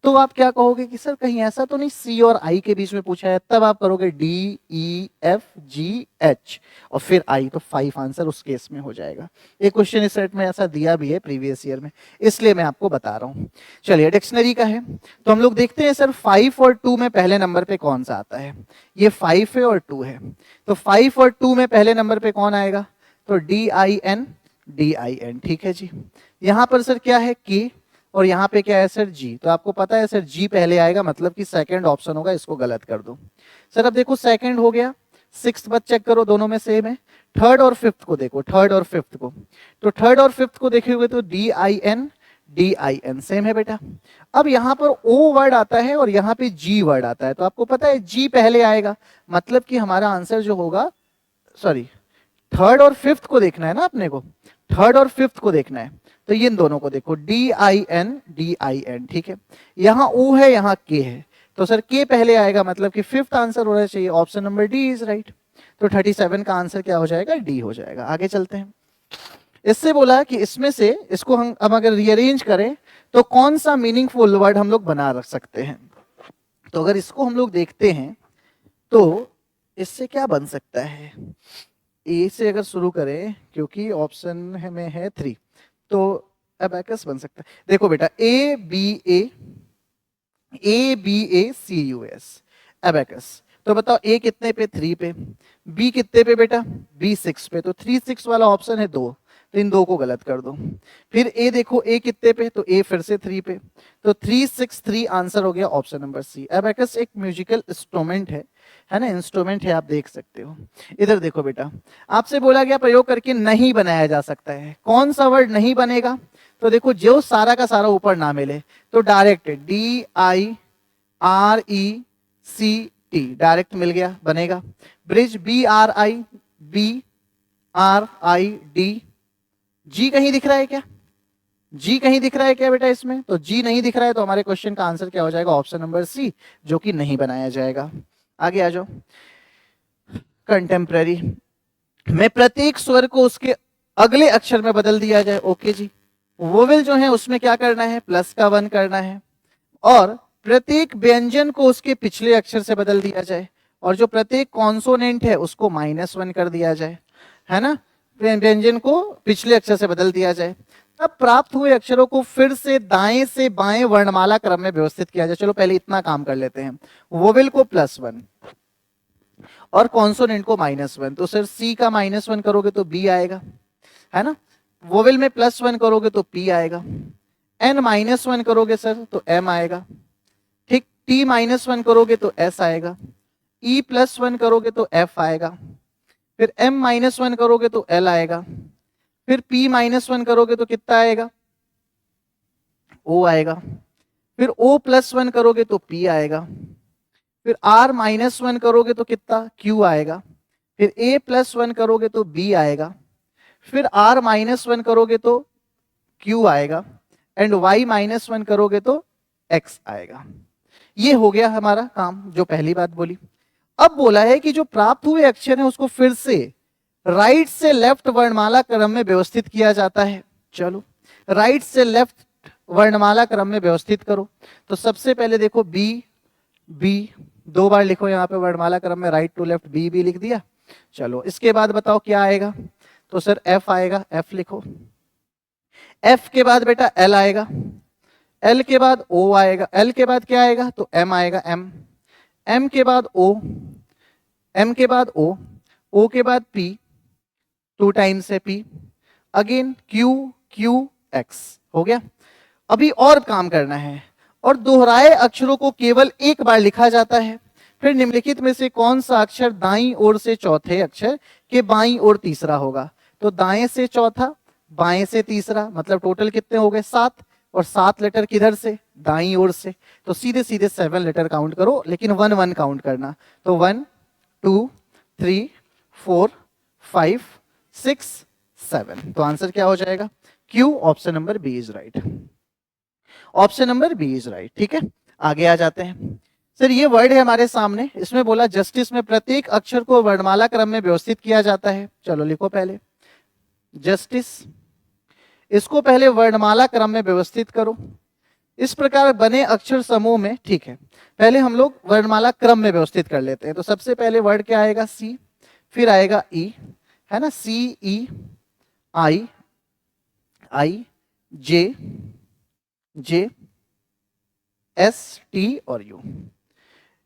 तो आप क्या कहोगे कि सर कहीं ऐसा तो नहीं सी और आई के बीच में पूछा है, तब आप करोगे D E F G H और फिर आई, तो 5 आंसर उस केस में हो जाएगा। ये क्वेश्चन इस सेट में ऐसा दिया भी है प्रीवियस ईयर में, इसलिए मैं आपको बता रहा हूं। चलिए डिक्शनरी का है, तो हम लोग देखते हैं सर 5 और 2 में पहले नंबर पे कौन सा आता है। ये 5 है और 2 है, तो 5 और 2 में पहले नंबर पे कौन आएगा, तो डी आई एन, ठीक है जी। यहां पर सर क्या है के, और यहाँ पे क्या है सर जी, तो आपको पता है सर जी पहले आएगा, मतलब कि सेकंड ऑप्शन होगा, इसको गलत कर दो। सर अब देखो सेकंड हो गया, सिक्स्थ बच चेक करो, दोनों में सेम है। थर्ड और फिफ्थ को देखो, थर्ड और फिफ्थ को, तो थर्ड और फिफ्थ को देखोगे तो डी आई एन सेम है बेटा। अब यहाँ पर ओ वर्ड आता है और यहाँ पे जी वर्ड आता है, तो आपको पता है जी पहले आएगा, मतलब कि हमारा आंसर जो होगा, सॉरी थर्ड और फिफ्थ को देखना है ना अपने को, थर्ड और फिफ्थ को देखना है, तो ये इन दोनों को देखो डी आई एन, ठीक है। यहाँ ओ है, यहाँ के है, तो सर के पहले आएगा, मतलब कि फिफ्थ आंसर होना चाहिए, option number D is right. तो 37 का आंसर क्या हो जाएगा, डी हो जाएगा। आगे चलते हैं। इससे बोला कि इसमें से इसको हम अब अगर रीअरेंज करें तो कौन सा मीनिंगफुल वर्ड हम लोग बना रख सकते हैं। तो अगर इसको हम लोग देखते हैं तो इससे क्या बन सकता है, ए से अगर शुरू करें, क्योंकि ऑप्शन में है 3, तो अबैकस बन सकता है। देखो बेटा A B A C U S, abacus. तो बताओ ए कितने पे, 3 पे, बी कितने पे बेटा, बी 6 पे, तो 3 6 वाला ऑप्शन है 2, तो इन 2 को गलत कर दो। फिर ए देखो ए कितने पे, तो ए फिर से 3 पे, तो 3 6 3 आंसर हो गया ऑप्शन नंबर सी। अबैकस एक म्यूजिकल इंस्ट्रूमेंट है ना, इंस्ट्रूमेंट है, आप देख सकते हो। इधर देखो बेटा, आपसे बोला गया प्रयोग करके नहीं बनाया जा सकता है, कौन सा वर्ड नहीं बनेगा, तो देखो जो सारा का सारा ऊपर ना मिले, तो direct D I R E C T direct मिल गया, बनेगा। Bridge B R I D, G कहीं दिख रहा है क्या, जी कहीं दिख रहा है क्या बेटा इसमें, तो जी नहीं दिख रहा है, तो हमारे क्वेश्चन का आंसर क्या हो जाएगा, ऑप्शन नंबर सी, जो कि नहीं बनाया जाएगा। आगे आ जाओ। कंटेम्पररी में प्रत्येक स्वर को उसके अगले अक्षर में बदल दिया जाए, ओके जी। वोवेल जो है उसमें क्या करना है, प्लस का 1 करना है, और प्रत्येक व्यंजन को उसके पिछले अक्षर से बदल दिया जाए, और जो प्रत्येक कॉन्सोनेंट है उसको -1 कर दिया जाए, है ना, व्यंजन को पिछले अक्षर से बदल दिया जाए। तब प्राप्त हुए अक्षरों को फिर से दाएं से बाएं वर्णमाला क्रम में व्यवस्थित किया जाए। चलो पहले इतना काम कर लेते हैं, वोवेल को +1 और कॉन्सोनेंट को -1, तो सर सी का -1 करोगे तो बी आएगा, है ना, वोवेल में +1 करोगे तो पी आएगा, एन -1 करोगे सर तो एम आएगा, ठीक, टी -1 करोगे तो एस आएगा, ई +1 करोगे तो एफ आएगा, फिर एम -1 करोगे तो एल आएगा, फिर P -1 करोगे तो कितना आएगा, O आएगा, फिर O +1 करोगे तो P आएगा, फिर R -1 करोगे तो कितना, Q आएगा, फिर A +1 करोगे तो B आएगा, फिर R -1 करोगे तो Q आएगा, एंड Y -1 करोगे तो X आएगा। ये हो गया हमारा काम, जो पहली बात बोली। अब बोला है कि जो प्राप्त हुए अक्षर है उसको फिर से राइट से लेफ्ट वर्णमाला क्रम में व्यवस्थित किया जाता है। चलो राइट से लेफ्ट वर्णमाला क्रम में व्यवस्थित करो, तो सबसे पहले देखो बी 2 बार लिखो यहाँ पे वर्णमाला क्रम में, राइट टू लेफ्ट बी लिख दिया। चलो इसके बाद बताओ क्या आएगा, तो सर एफ आएगा, एफ लिखो। एफ के बाद बेटा एल आएगा, एल के बाद ओ आएगा, एल के बाद क्या आएगा, तो एम आएगा, एम, एम के बाद ओ, एम के बाद ओ के बाद पी, 2 टाइम्स है P, अगेन Q X, हो गया। अभी और काम करना है, और दोहराए अक्षरों को केवल एक बार लिखा जाता है। फिर निम्नलिखित में से कौन सा अक्षर दाईं ओर से चौथे अक्षर के बाईं ओर तीसरा होगा, तो दाएं से चौथा, बाएं से तीसरा, मतलब टोटल कितने हो गए 7, और 7 लेटर किधर से, दाईं ओर से, तो सीधे सीधे 7 लेटर काउंट करो, लेकिन 1 1 काउंट करना, तो 1 2 3 4 5 6 7, तो आंसर क्या हो जाएगा, Q, option number B is right, option number B is right. ठीक है, आगे आ जाते हैं। सर ये वर्ड है हमारे सामने, इसमें बोला जस्टिस में प्रत्येक अक्षर को वर्णमाला क्रम में व्यवस्थित किया जाता है। चलो लिखो पहले, जस्टिस। इसको पहले वर्णमाला क्रम में व्यवस्थित करो। इस प्रकार बने अक्षर समूह में, ठीक है, पहले हम लोग वर्णमाला क्रम में व्यवस्थित कर लेते हैं। तो सबसे पहले वर्ड क्या आएगा? सी, फिर आएगा ई, है ना, सी ई, आई आई, जे जे, एस टी और यू।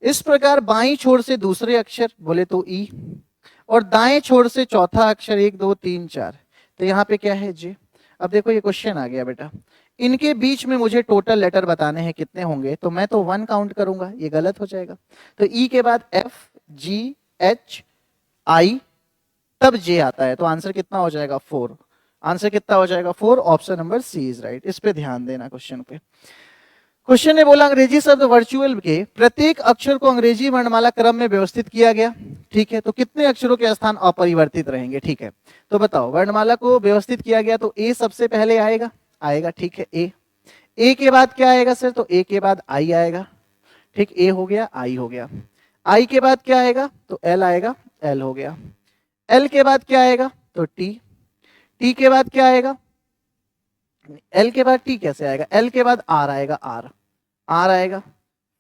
इस प्रकार बाईं छोर से दूसरे अक्षर बोले तो ई, और दाएं छोर से चौथा अक्षर 1 2 3 4, तो यहाँ पे क्या है? जे। अब देखो ये क्वेश्चन आ गया बेटा, इनके बीच में मुझे टोटल लेटर बताने हैं कितने होंगे, तो मैं तो 1 काउंट करूंगा, ये गलत हो जाएगा। तो ई के बाद एफ जी एच आई तब जे आता है, तो आंसर कितना हो जाएगा? 4। आंसर कितना हो जाएगा? 4। Option number C is right. इस पे ध्यान देना क्वेश्चन पे। क्वेश्चन ने बोला अंग्रेजी शब्द वर्चुअल के प्रत्येक अक्षर को अंग्रेजी वर्णमाला क्रम में व्यवस्थित किया गया, ठीक है, तो कितने अक्षरों के स्थान अपरिवर्तित रहेंगे? ठीक है, तो बताओ, वर्णमाला को व्यवस्थित किया गया तो ए सबसे पहले आएगा, ठीक है, ए के बाद क्या आएगा सर? तो ए के बाद आई आएगा, ठीक, ए हो गया, आई हो गया। आई के बाद क्या आएगा? तो एल आएगा, एल हो गया। एल के बाद क्या आएगा? तो टी। टी के बाद क्या आएगा? एल के बाद टी कैसे आएगा? एल के बाद आर आएगा, आर आएगा,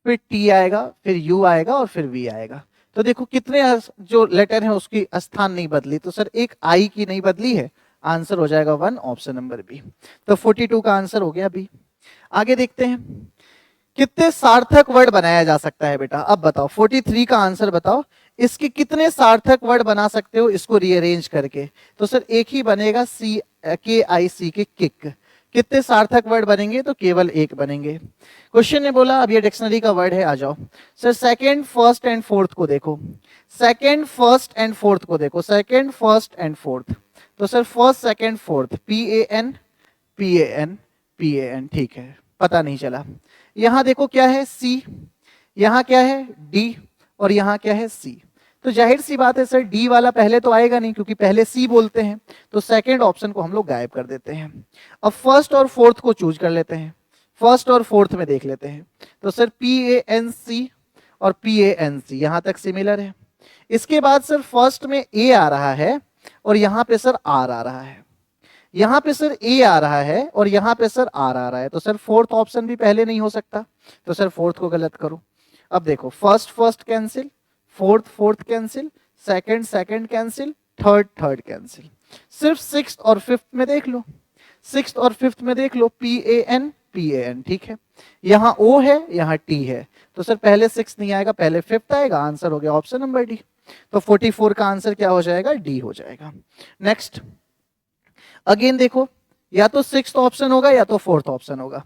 फिर टी आएगा, फिर यू आएगा और फिर वी आएगा। तो देखो कितने जो लेटर है उसकी स्थान नहीं बदली, तो सर एक आई की नहीं बदली है, आंसर हो जाएगा 1, ऑप्शन नंबर बी। तो 42 का आंसर हो गया बी। आगे देखते हैं, कितने सार्थक वर्ड बनाया जा सकता है बेटा? अब बताओ 43 का आंसर बताओ, इसके कितने सार्थक वर्ड बना सकते हो इसको रीअरेंज करके? तो सर एक ही बनेगा, सी के आई सी के, किक। कितने सार्थक वर्ड बनेंगे? तो केवल एक बनेंगे। क्वेश्चन ने बोला, अब ये डिक्शनरी का वर्ड है, आ जाओ sir, second first and fourth को देखो, सेकंड फर्स्ट एंड फोर्थ को देखो, सेकंड फर्स्ट एंड फोर्थ। तो sir first second fourth, P A N P A N P A N, ठीक है, पता नहीं चला। यहां देखो क्या है? सी, यहां क्या है? डी, और यहां क्या है? सी। तो जाहिर सी बात है सर डी वाला पहले तो आएगा नहीं, क्योंकि पहले सी बोलते हैं, तो सेकंड ऑप्शन को हम लोग गायब कर देते हैं। अब फर्स्ट और फोर्थ को चूज कर लेते हैं, फर्स्ट और फोर्थ में देख लेते हैं। तो sir P A N C और पी ए एन सी यहां तक सिमिलर है। इसके बाद सर फर्स्ट में ए आ रहा है और यहां पे सर आर आ रहा है, यहां पे सर ए आ रहा है और यहां पे सर आर आ रहा है, तो सर फोर्थ ऑप्शन भी पहले नहीं हो सकता, तो सर फोर्थ को गलत करो। अब देखो, first first cancel, fourth fourth cancel, second second cancel, third third cancel. सिर्फ सिक्स्थ और फिफ्थ में देख लो, सिक्स्थ और फिफ्थ में देख लो, P A N P A N, ठीक है, यहाँ ओ है यहाँ टी है, तो सर पहले सिक्स नहीं आएगा, पहले फिफ्थ आएगा, आंसर हो गया ऑप्शन नंबर डी। तो 44 का आंसर क्या हो जाएगा? डी हो जाएगा। नेक्स्ट, अगेन देखो, या तो सिक्स्थ ऑप्शन होगा या तो फोर्थ ऑप्शन होगा।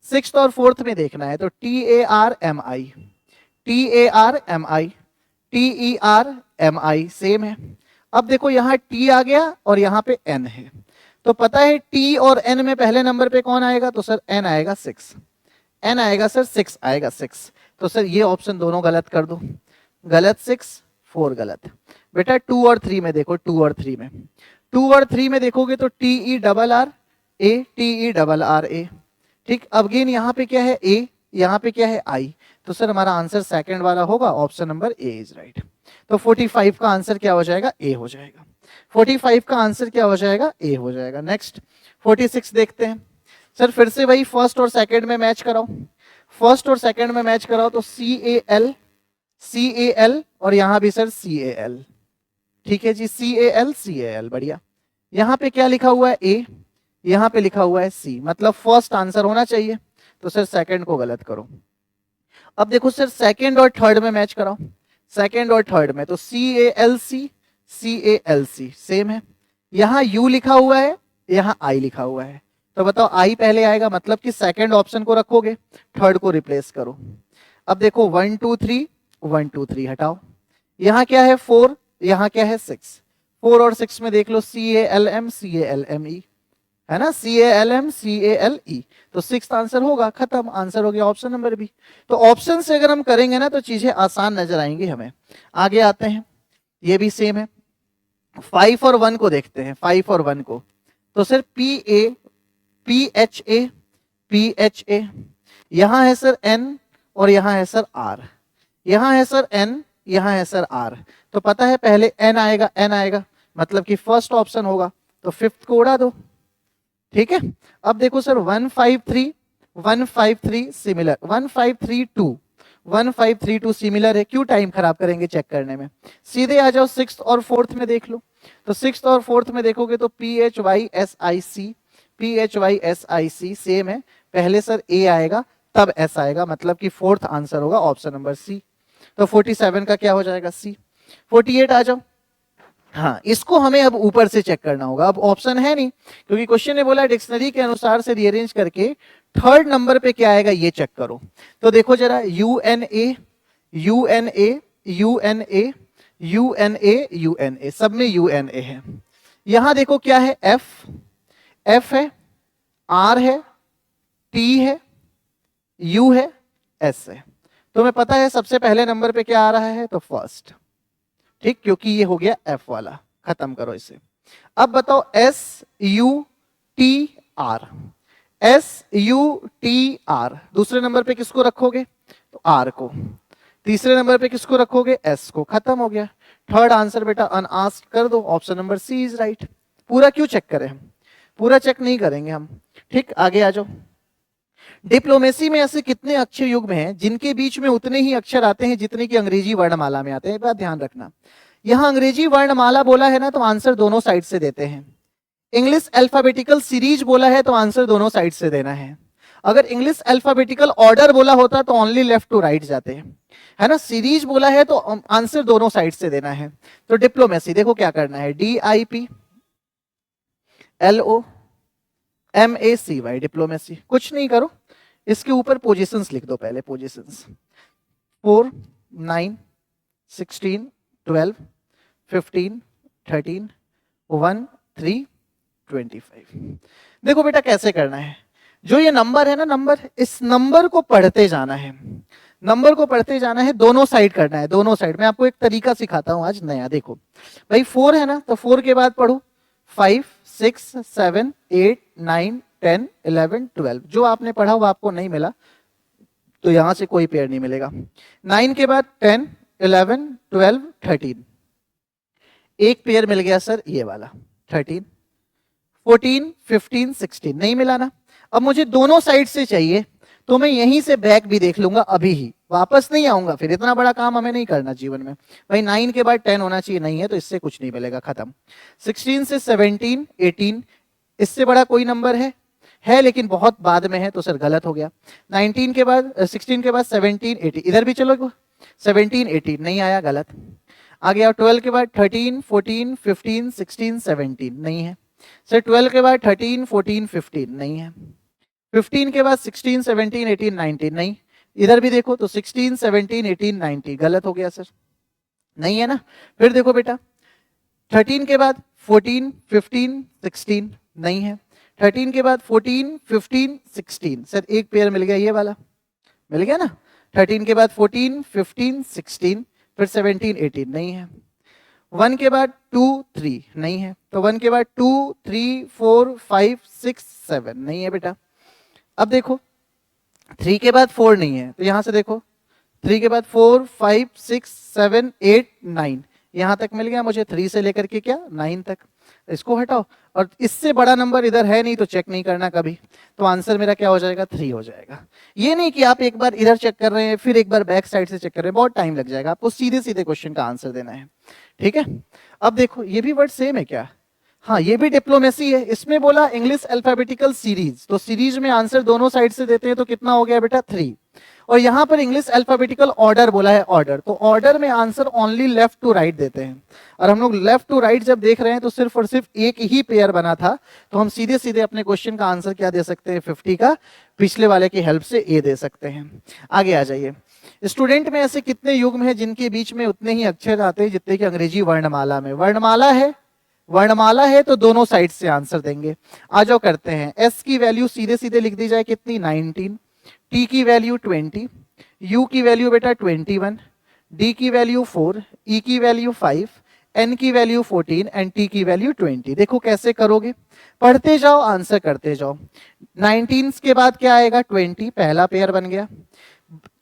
सिक्स्थ और फोर्थ में देखना है, तो T A R M I, T A R M I, T E R M I same है। अब देखो यहाँ टी आ गया और यहाँ पे एन है, तो पता है टी और एन में पहले नंबर पे कौन आएगा? तो सर एन आएगा 6, एन आएगा सर 6 आएगा 6, तो सर ये ऑप्शन दोनों गलत कर दो, गलत 6 4 गलत। बेटा 2 और 3 में देखो, 2 और 3 में, 2 और 3 में देखोगे तो T E double R A, T E double R A, ठीक। अगेन यहाँ पे क्या है? ए, यहाँ पे क्या है? आई, तो सर हमारा आंसर सेकंड वाला होगा, option number A is right. तो 45 का आंसर क्या हो जाएगा? ए हो जाएगा। 45 का आंसर क्या हो जाएगा? ए हो जाएगा। नेक्स्ट 46 देखते हैं। सर फिर से वही फर्स्ट और सेकंड में मैच कराओ, फर्स्ट और सेकंड में मैच कराओ, तो सी ए एल और यहां भी सर सी ए एल, ठीक है जी, सी ए एल, बढ़िया। यहां पे क्या लिखा हुआ है? ए, यहां पे लिखा हुआ है सी, मतलब फर्स्ट आंसर होना चाहिए, तो सर सेकंड को गलत करो। अब देखो सर सेकंड और थर्ड में मैच कराओ, सेकंड और थर्ड में, तो सी ए एल सी सेम है। यहां यू लिखा हुआ है, यहां आई लिखा हुआ है, तो बताओ आई पहले आएगा, मतलब कि सेकंड ऑप्शन को रखोगे, थर्ड को रिप्लेस करो। अब देखो 1 2 3, 1 2 3 हटाओ, यहां क्या है? 4, यहां क्या है? 6, 4 और 6 में देख लो, सी ए एल एम ई, है ना, सी ए एल एम ई, तो 6th आंसर होगा, खत्म, आंसर हो गया ऑप्शन नंबर बी। तो ऑप्शन से अगर हम करेंगे ना तो चीजें आसान नजर आएंगी हमें। आगे आते हैं, ये भी सेम है। 5 और 1 को देखते हैं, 5 और 1 को, तो सर पी एच ए, यहां है सर एन और यहां है सर आर, यहां है सर एन, यहां है सर आर, तो पता है पहले एन आएगा, मतलब कि फर्स्ट ऑप्शन होगा, तो फिफ्थ को उड़ा दो, ठीक है। अब देखो सर 153 153 सिमिलर, 1532 1532 सिमिलर है, क्यों टाइम खराब करेंगे चेक करने में, सीधे आ जाओ सिक्स्थ और फोर्थ में देख लो। तो सिक्स्थ और फोर्थ में देखोगे तो PHYSIC सेम है, पहले सर A आएगा तब S आएगा, मतलब कि फोर्थ आंसर होगा ऑप्शन नंबर सी। तो 47 का क्या हो जाएगा सी। 48 आ जाओ, हाँ इसको हमें अब ऊपर से चेक करना होगा, अब ऑप्शन है नहीं क्योंकि क्वेश्चन ने बोला डिक्शनरी के अनुसार से रीअरेंज करके थर्ड नंबर पे क्या आएगा ये चेक करो। तो देखो जरा UNA UNA UNA UNA UNA, सब में UNA है। यहां देखो क्या है, F है, R है, T है, U है, S है। तुम्हें पता है सबसे पहले नंबर पे क्या आ रहा है, तो फर्स्ट, ठीक, क्योंकि ये हो गया F वाला, खत्म करो इसे। अब बताओ SUTR, SUTR दूसरे नंबर पे किसको रखोगे, तो R को, तीसरे नंबर पे किसको रखोगे, S को, खत्म हो गया। थर्ड आंसर बेटा अनआस्क्ड कर दो, option number C is right. पूरा क्यों चेक करें हम, पूरा चेक नहीं करेंगे हम, ठीक। आगे आ जाओ। डिप्लोमेसी में ऐसे कितने अक्षर युग्म हैं जिनके बीच में उतने ही अक्षर आते हैं जितने की अंग्रेजी वर्णमाला में आते हैं, बात ध्यान रखना। यहां अंग्रेजी वर्णमाला बोला है ना तो आंसर दोनों साइड से देते हैं, इंग्लिश अल्फाबेटिकल सीरीज बोला है तो आंसर दोनों साइड से देना है। अगर इंग्लिश अल्फाबेटिकल ऑर्डर बोला होता तो ओनली लेफ्ट टू राइट जाते हैं, है ना। सीरीज बोला है तो आंसर दोनों साइड से देना है। तो डिप्लोमेसी देखो क्या करना है, DIPLOMACY, डिप्लोमेसी, कुछ नहीं करो, इसके ऊपर पोजीशंस लिख दो पहले, पोजीशंस 4 9 16 12 15 13 1 3 25। देखो बेटा कैसे करना है, जो ये नंबर है ना, नंबर, इस नंबर को पढ़ते जाना है, नंबर को पढ़ते जाना है, दोनों साइड करना है, दोनों साइड। मैं आपको एक तरीका सिखाता हूं आज नया, देखो भाई 4 है ना, तो 4 के बाद पढ़ो 5 6 7 8 9 10 11 12, जो आपने पढ़ा वो आपको नहीं मिला तो यहां से कोई पेयर नहीं मिलेगा। 9 के बाद 10 11 12 13, एक पेयर मिल गया सर ये वाला 13 14 15 16, नहीं मिला ना। अब मुझे दोनों साइड से चाहिए तो मैं यहीं से बैक भी देख लूंगा, अभी ही वापस नहीं आऊंगा, फिर इतना बड़ा काम हमें नहीं करना जीवन में। भाई 9 के बाद 10 होना चाहिए, नहीं है तो इससे कुछ नहीं मिलेगा, खत्म। 16 से 17 18, इससे बड़ा कोई नंबर है लेकिन बहुत बाद में है तो सर गलत हो गया। 19 के बाद 16 के बाद 17 18, इधर भी चलो 17 18, नहीं आया, गलत। आ गया 12 के बाद 13 14 15 16 17, नहीं है सर। 12 के बाद 13 14 15, नहीं है। 15 के बाद 16 17 18 19, नहीं। इधर भी देखो तो 16 17 18 19, गलत हो गया सर, नहीं है ना। फिर देखो बेटा 13 के बाद 14 15 16, नहीं है। 13 के बाद 14 15 16, सर एक पेयर मिल गया, ये वाला मिल गया ना। 13 के बाद 14 15 16, फिर 17 18, नहीं है। 1 के बाद 2 3, नहीं है। तो 1 के बाद 2 3 4 5 6 7, नहीं है बेटा। अब देखो 3 के बाद 4 नहीं है, तो यहां से देखो 3 के बाद 4 5 6 7 8 9, यहां तक मिल गया मुझे, 3 से लेकर के क्या 9 तक। इसको हटाओ, और इससे बड़ा नंबर इधर है नहीं तो चेक नहीं करना कभी, तो आंसर मेरा क्या हो जाएगा, 3 हो जाएगा। ये नहीं कि आप एक बार इधर चेक कर रहे हैं फिर एक बार बैक साइड से चेक कर रहे हैं, बहुत टाइम लग जाएगा, आपको सीधे सीधे क्वेश्चन का आंसर देना है, ठीक है। अब देखो ये भी वर्ड सेम है क्या, हाँ ये भी डिप्लोमेसी है। इसमें बोला इंग्लिश अल्फाबेटिकल सीरीज, तो सीरीज में आंसर दोनों साइड से देते हैं, तो कितना हो गया बेटा 3। और यहां पर इंग्लिश अल्फाबेटिकल ऑर्डर बोला है, ऑर्डर, तो ऑर्डर में answer only left to right देते हैं। और हम लोग लेफ्ट टू राइट जब देख रहे हैं तो सिर्फ और सिर्फ एक ही पेयर बना था, तो हम सीधे सीधे अपने क्वेश्चन का आंसर क्या दे सकते हैं, 50 का, पिछले वाले की हेल्प से ए दे सकते हैं। आगे आ जाइए। स्टूडेंट में ऐसे कितने युग्म हैं जिनके बीच में उतने ही अक्षर आते हैं जितने की अंग्रेजी वर्णमाला में। वर्णमाला है तो दोनों साइड से आंसर देंगे। आ जाओ करते हैं। एस की वैल्यू सीधे सीधे लिख दी जाए कितनी, 19। टी की वैल्यू 20, यू की वैल्यू बेटा 21, डी की वैल्यू 4, ई की वैल्यू 5, एन की वैल्यू 14 एंड टी की वैल्यू 20। देखो कैसे करोगे, पढ़ते जाओ आंसर करते जाओ। 19 के बाद क्या आएगा, 20, पहला पेयर बन गया,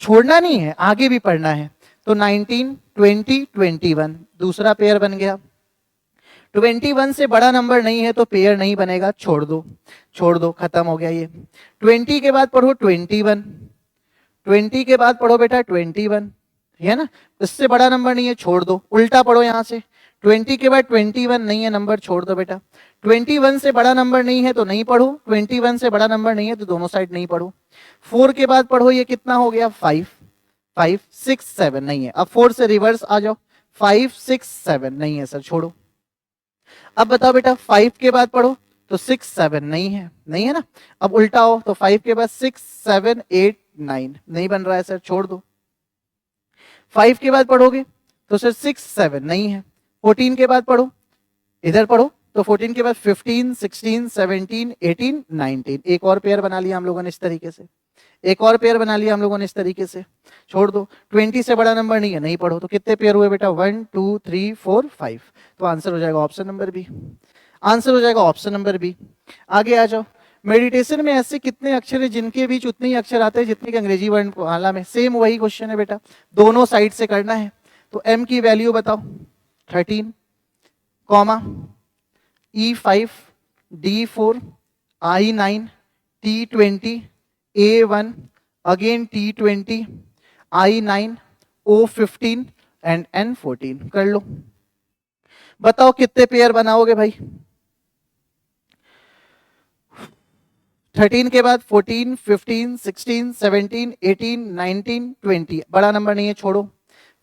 छोड़ना नहीं है आगे भी पढ़ना है। तो 19 20 21 दूसरा पेयर बन गया। 21 से बड़ा नंबर नहीं है तो पेयर नहीं बनेगा, छोड़ दो, खत्म हो गया ये। 20 के बाद पढ़ो 21, 20 के बाद पढ़ो बेटा 21, है ना, इससे बड़ा नंबर नहीं है, छोड़ दो। उल्टा पढ़ो यहां से, 20 के बाद 21 नहीं है नंबर, छोड़ दो बेटा। 21 से बड़ा नंबर नहीं है तो नहीं पढ़ो, 21 से बड़ा नंबर नहीं है तो दोनों साइड नहीं पढ़ो। 4 के बाद पढ़ो, ये कितना हो गया 5, 5 6 7 नहीं है। अब 4 से रिवर्स आ जाओ, 5 6 7 नहीं है सर, छोड़ो। अब बताओ बेटा 5 के बाद पढ़ो तो 6 7 नहीं है, नहीं है ना। अब उल्टा हो तो 5 के बाद 6 7 8 9 नहीं बन रहा है सर, छोड़ दो। 5 के बाद पढ़ोगे तो सर 6 7 नहीं है। 14 के बाद पढ़ो, इधर पढ़ो तो 14 के बाद 15 16 17 18 19, एक और पेयर बना लिया हम लोगों ने इस तरीके से, एक और पेयर बना लिया हम लोगों ने इस तरीके से, छोड़ दो। 20 से बड़ा नंबर नहीं है, नहीं पढ़ो। तो कितने पेयर हुए बेटा 1 2 3 4 5, तो आंसर हो जाएगा ऑप्शन नंबर बी, आंसर हो जाएगा ऑप्शन नंबर बी। आगे आ जाओ, मेडिटेशन में ऐसे कितने अक्षर है जिनके बीच उतने ही अक्षर आते हैं जितने के अंग्रेजी वर्णमाला में, सेम वही क्वेश्चन है बेटा, दोनों साइड से करना है। तो m की वैल्यू बताओ 13, comma E5 D4 I9 T20 A1 again T20 I9 O15 and N14, कर लो। बताओ कितने पेयर बनाओगे भाई। 13 के बाद 14 15 16 17 18 19 20, बड़ा नंबर नहीं है, छोड़ो।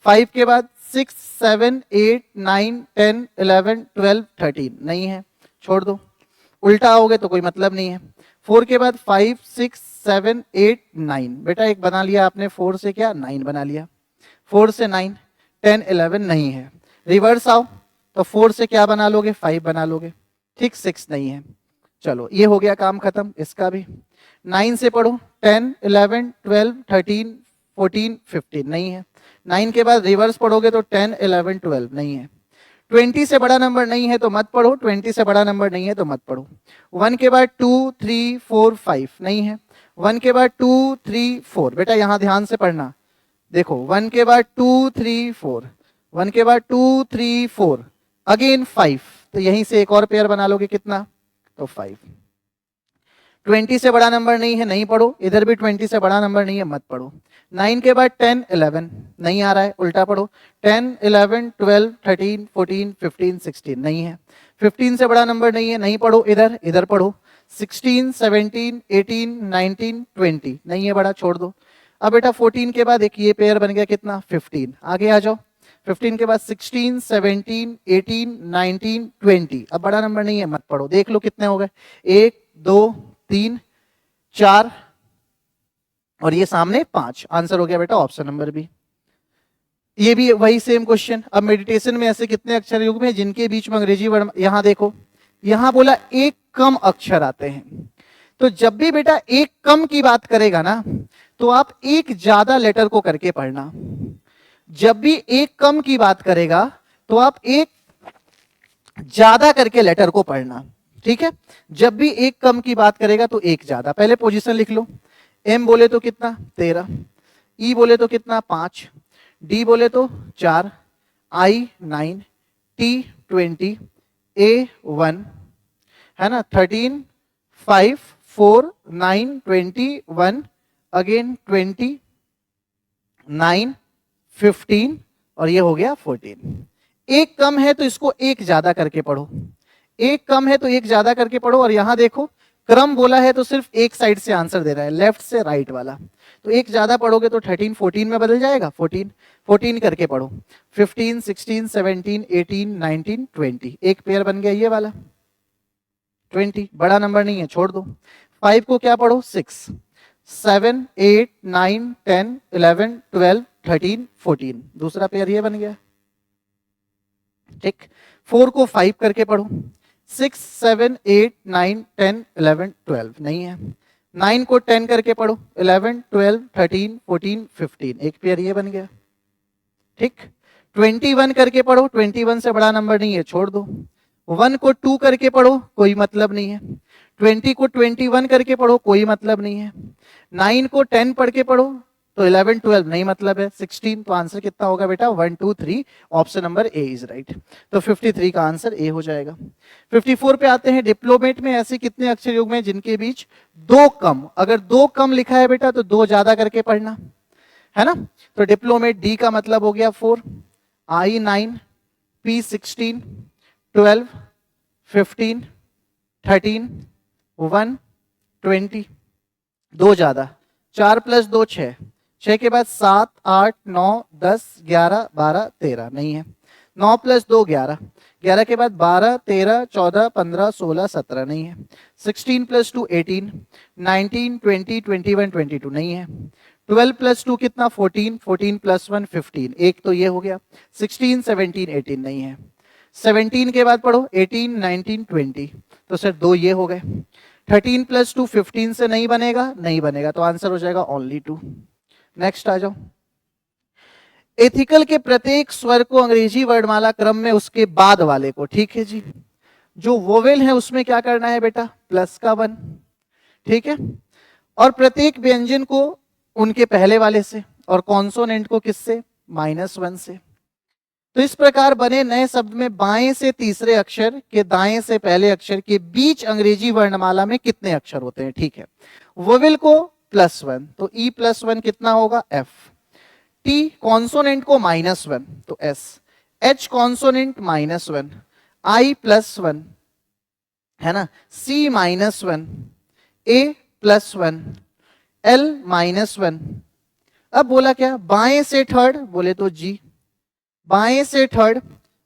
5 के बाद 6 7 8 9 10 11 12 13 नहीं है, छोड़ दो। उल्टा आओगे तो कोई मतलब नहीं है। 4 के बाद 5 6 7 8 9, बेटा एक बना लिया आपने, 4 से क्या 9 बना लिया, 4 से 9 10 11 नहीं है। रिवर्स आओ तो 4 से क्या बना लोगे 5 बना लोगे, ठीक, 6 नहीं है। चलो ये हो गया काम खत्म, इसका भी। 9 से पढ़ो 10 11 12 13 14 15 नहीं है। 9 के बाद रिवर्स पढ़ोगे तो 10 11 12 नहीं है। 20 से बड़ा नंबर नहीं है तो मत पढ़ो, 20 से बड़ा नंबर नहीं है तो मत पढ़ो। 1 के बाद 2 3 4 5 नहीं है। 1 के बाद 2 3 4, बेटा यहां ध्यान से पढ़ना, देखो 1 के बाद 2 3 4, 1 के बाद 2 3 4 अगेन 5, तो यहीं से एक और पेयर बना लोगे, कितना, तो 5। 20 से बड़ा नंबर नहीं है, नहीं पढ़ो, इधर भी 20 से बड़ा नंबर नहीं है, मत पढ़ो। 9 के बाद 10 11 नहीं आ रहा है, उल्टा पढ़ो, 10 11 12 13 14 15 16 नहीं है। 15 से बड़ा नंबर नहीं है, नहीं पढ़ो, इधर इधर पढ़ो, 16 17 18 19 20 नहीं है बड़ा, छोड़ दो। अब बेटा 14 के बाद एक ये पेयर बन गया, कितना, 15। आगे आ जाओ, 15 के बाद 16 17 18 19 20, अब बड़ा नंबर नहीं है, मत पढ़ो। देख लो कितने हो गए, 1 2 3 4 और ये सामने 5, आंसर हो गया बेटा ऑप्शन नंबर बी। ये भी वही सेम क्वेश्चन। अब मेडिटेशन में ऐसे कितने अक्षर युग्म है जिनके बीच में अंग्रेजी वर्ण, यहां देखो, यहां बोला एक कम अक्षर आते हैं, तो जब भी बेटा एक कम की बात करेगा ना तो आप एक ज्यादा लेटर को करके पढ़ना। जब भी एक कम की बात करेगा तो आप एक ज्यादा करके लेटर को पढ़ना, ठीक है। जब भी एक कम की बात करेगा तो एक ज्यादा। पहले पोजीशन लिख लो, एम बोले तो कितना 13, ई बोले तो कितना 5, डी बोले तो 4, आई 9, टी 20, ए 1, है ना, 13 5 4 9 21 अगेन 20 9 15 और ये हो गया 14। एक कम है तो इसको एक ज्यादा करके पढ़ो, एक कम है तो एक ज्यादा करके पढ़ो। और यहां देखो क्रम बोला है तो सिर्फ एक साइड से आंसर दे रहा है, लेफ्ट से राइट वाला, तो एक ज्यादा पढ़ोगे तो 13 14 में बदल जाएगा, 14 14 करके पढ़ो, 15 16 17 18 19 20, एक पेयर बन गया ये वाला 20, बड़ा नंबर नहीं है, छोड़ दो। 5 को क्या पढ़ो 6 7 8 9 10 11 12 13 14, दूसरा पेयर ये बन गया, ठीक। 4 को 5 करके पढ़ो, 6 7 8 9 10 11 12 नहीं है। 9 को 10 करके पढ़ो, 11 12 13 14 15, एक पेयर ये बन गया, ठीक। 21 करके पढ़ो, 21 से बड़ा नंबर नहीं है, छोड़ दो। 1 को 2 करके पढ़ो, कोई मतलब नहीं है। 20 को 21 करके पढ़ो, कोई मतलब नहीं है। 9 को 10 पढ़ के पढ़ो तो 11 12 नहीं मतलब है, 16 तो आंसर कितना होगा बेटा 1 2 3, option number A is right. तो 53 का आंसर ए हो जाएगा। 54 पे आते हैं, डिप्लोमेट में ऐसे कितने अक्षर युग्म हैं जिनके बीच दो कम, अगर दो कम लिखा है बेटा तो दो ज्यादा करके पढ़ना है ना। तो डिप्लोमेट डी का मतलब हो गया 4, आई 9, पी 16, 12, 15, 13, 1, 20, दो ज्यादा, 4 + 2 6, 6 के बाद 7 8 9 10 11 12 13 नहीं है, 9 + 2 11, 11 के बाद 12 13 14 15 16 17 नहीं है, 16 + 2 18, 19 20 21 22 नहीं है, 12 + 2 कितना 14, 14 + 1 15, एक तो ये हो गया, 16 17 18 नहीं है, 17 के बाद पढ़ो 18 19 20, तो सर दो ये हो गए, 13 + 2 15 से नहीं बनेगा, नहीं बनेगा, तो आंसर हो जाएगा ओनली 2। नेक्स्ट आ जाओ, एथिकल के प्रत्येक स्वर को अंग्रेजी वर्णमाला क्रम में उसके बाद वाले को, ठीक है जी, जो वोवेल है उसमें क्या करना है बेटा प्लस का 1, ठीक है, और प्रत्येक व्यंजन को उनके पहले वाले से और कॉन्सोनेंट को किससे -1 से। तो इस प्रकार बने नए शब्द में बाएं से तीसरे अक्षर के दाएं से पहले अक्षर के बीच अंग्रेजी वर्णमाला में कितने अक्षर होते हैं, ठीक है, वोवेल को +1 तो ई +1 कितना होगा एफ, टी कॉन्सोनेंट को -1 तो एस, एच कॉन्सोनेंट -1, आई +1 है ना, सी -1, ए +1, एल -1। अब बोला क्या बाएं से थर्ड, बोले तो जी, बाएं से थर्ड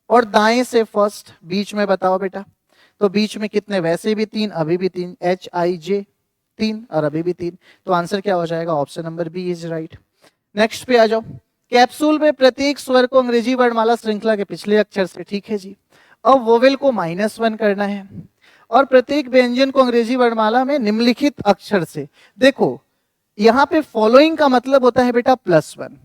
और दाएं से फर्स्ट, बीच में बताओ बेटा, तो बीच में कितने, वैसे भी 3 अभी भी 3, एच आई जे 3 और अभी भी 3, तो आंसर क्या हो जाएगा option number B is right. Next पे आ जाओ, कैप्सूल में प्रत्येक स्वर को अंग्रेजी वर्णमाला श्रृंखला के पिछले अक्षर से, ठीक है जी, अब वोवेल को -1 करना है और प्रत्येक व्यंजन को अंग्रेजी वर्णमाला में निम्नलिखित अक्षर से। देखो यहां पे फॉलोइंग का मतलब होता है बेटा +1,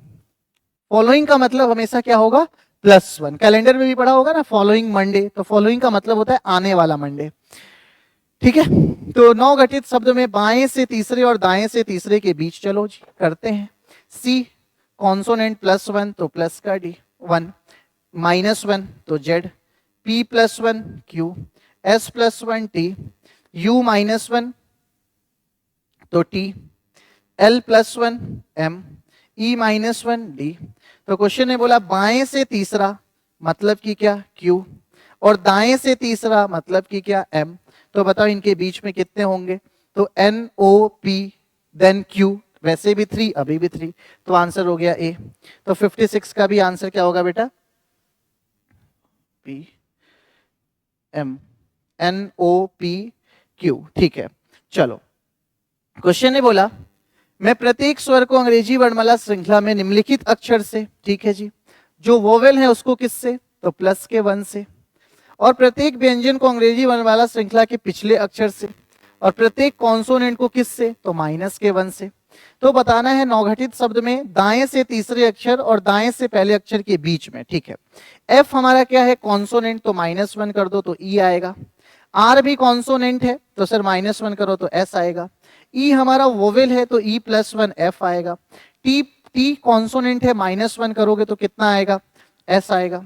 फॉलोइंग का मतलब हमेशा क्या होगा +1, कैलेंडर में भी पढ़ा होगा ना फॉलोइंग मंडे, तो फॉलोइंग का मतलब होता है आने वाला मंडे, ठीक है। तो 9 घटित शब्द में बाएं से तीसरे और दाएं से तीसरे के बीच, चलो जी करते हैं, सी कॉन्सोनेंट +1 तो प्लस का डी, 1 -1 तो Z, P +1 Q, S +1 T, you -1 तो टी, एल +1 एम, ई -1 डी। तो क्वेश्चन ने बोला बाएं से तीसरा मतलब कि क्या क्यू और दाएं से तीसरा मतलब कि क्या एम, तो बताओ इनके बीच में कितने होंगे, तो N O P then Q, वैसे भी 3 अभी भी 3, तो आंसर हो गया ए। तो 56 का भी आंसर क्या होगा बेटा P M N O P Q, ठीक है। चलो क्वेश्चन ने बोला मैं प्रत्येक स्वर को अंग्रेजी वर्णमाला श्रृंखला में निम्नलिखित अक्षर से, ठीक है जी, जो वोवेल है उसको किससे, तो +1 से, और प्रत्येक व्यंजन को अंग्रेजी वर्णमाला श्रृंखला के पिछले अक्षर से, और प्रत्येक कॉन्सोनेंट को किससे, तो -1 से। तो बताना है 9 घटित शब्द में दाएं से तीसरे अक्षर और दाएं से पहले अक्षर के बीच में, ठीक है। एफ हमारा क्या है कॉन्सोनेंट, तो -1 कर दो तो ई आएगा, आर भी कॉन्सोनेंट है तो सर -1 करो तो एस आएगा, ई हमारा वोवेल है तो ई +1 एफ आएगा, टी टी कॉन्सोनेंट है -1 करोगे तो कितना आएगा एस आएगा,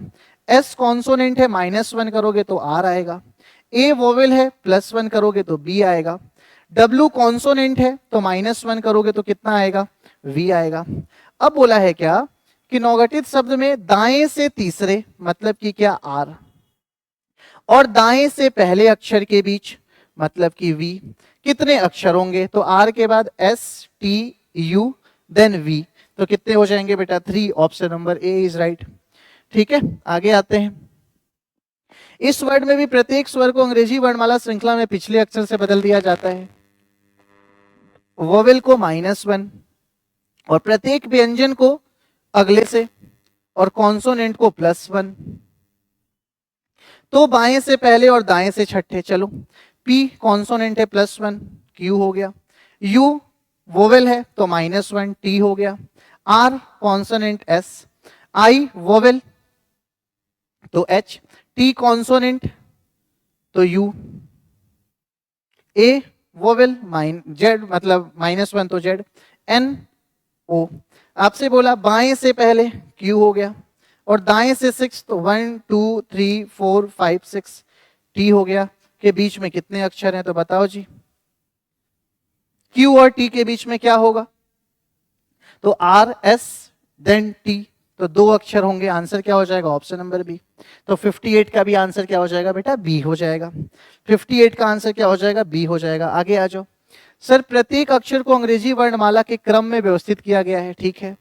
एस कॉन्सोनेंट है -1 करोगे तो आर आएगा, ए वोवेल है +1 करोगे तो बी आएगा, डब्ल्यू कॉन्सोनेंट है तो -1 करोगे तो कितना आएगा वी आएगा। अब बोला है क्या कि 9 घटित शब्द में दाएं से तीसरे मतलब कि क्या आर और दाएं से पहले अक्षर के बीच मतलब कि वी कितने अक्षर होंगे, तो आर के बाद S T U then V, तो कितने हो जाएंगे बेटा 3, option number A is right, ठीक है। आगे आते हैं, इस वर्ड में भी प्रत्येक स्वर को अंग्रेजी वर्णमाला श्रृंखला में पिछले अक्षर से बदल दिया जाता है, वोवेल को -1 और प्रत्येक व्यंजन को अगले से और कॉन्सोनेंट को +1, तो बाएं से पहले और दाएं से छठे, चलो पी कॉन्सोनेंट है +1 क्यू हो गया, यू वोवेल है तो -1 टी हो गया, R consonant S, I vowel तो एच, टी कॉन्सोनेंट तो यू, ए वोवेल जेड मतलब -1 तो जेड, एन ओ। आपसे बोला बाएं से पहले क्यू हो गया और दाएं से 6, तो 1 2 3 4 5 6 टी हो गया। के बीच में कितने अक्षर हैं तो बताओ जी। क्यू और टी के बीच में क्या होगा? तो आर एस देन टी, तो 2 अक्षर होंगे। आंसर क्या हो जाएगा? Option number B. तो 58 का भी आंसर क्या हो जाएगा बेटा? बी हो जाएगा। 58 का आंसर क्या हो जाएगा? बी हो जाएगा। आगे आ जाओ। सर प्रत्येक अक्षर को अंग्रेजी वर्णमाला के क्रम में व्यवस्थित किया गया है, ठीक है,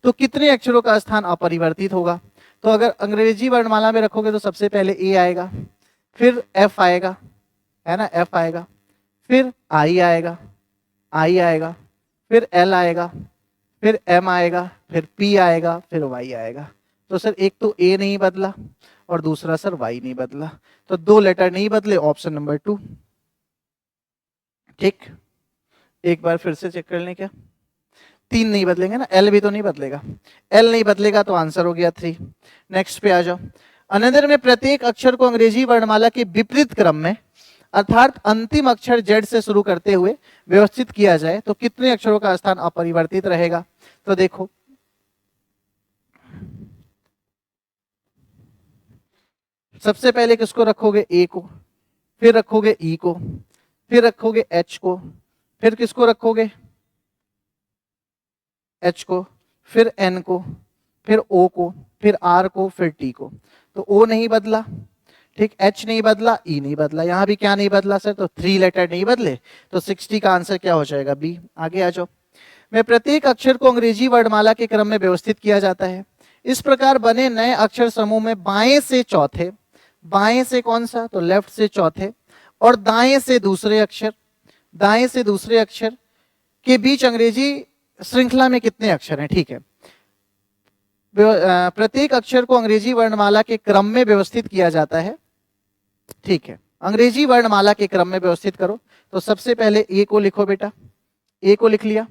तो कितने अक्षरों का स्थान अपरिवर्तित होगा? तो अगर अंग्रेजी वर्णमाला में रखोगे तो सबसे पहले ए आएगा, फिर एफ आएगा, है ना, एफ आएगा, फिर आई आएगा, आई आएगा, फिर एल आएगा, फिर एम आएगा, फिर पी आएगा, फिर वाई आएगा। तो सर एक तो ए नहीं बदला और दूसरा सर वाई नहीं बदला, तो 2 लेटर नहीं बदले, ऑप्शन नंबर 2। ठीक, एक बार फिर से चेक कर लें क्या? 3 नहीं बदलेंगे ना, एल भी तो नहीं बदलेगा। एल नहीं बदलेगा तो आंसर हो गया 3। नेक्स्ट पे आ जाओ। अनदर में प्रत्येक अक्षर को अंग्रेजी वर्णमाला के विपरीत क्रम में अर्थात अंतिम अक्षर जेड से शुरू करते हुए व्यवस्थित किया जाए तो कितने अक्षरों का स्थान अपरिवर्तित रहेगा? तो देखो, सबसे पहले किसको रखोगे? ए को, फिर रखोगे ई को, फिर रखोगे एच को, फिर किसको रखोगे? एच को, फिर एन को, फिर ओ को, फिर आर को, फिर टी को। तो ओ नहीं बदला, ठीक, एच नहीं बदला, ई नहीं बदला, यहां भी क्या नहीं बदला सर? तो 3 लेटर नहीं बदले, तो 60 का आंसर क्या हो जाएगा? बी। आगे आ जाओ। में प्रत्येक अक्षर को अंग्रेजी वर्णमाला के क्रम में व्यवस्थित किया जाता है। इस प्रकार बने नए अक्षर समूह में बाएं से चौथे, बाएं से कौन सा? तो लेफ्ट से चौथे, और दाएं से दूसरे अक्षर, दाएं से दूसरे अक्षर के बीच अंग्रेजी श्रृंखला में कितने अक्षर हैं? ठीक है, प्रत्येक अक्षर को अंग्रेजी वर्णमाला के क्रम में व्यवस्थित किया जाता है, ठीक है, अंग्रेजी वर्णमाला के क्रम में व्यवस्थित करो। तो सबसे पहले ए को लिखो बेटा, ए को लिख लिया।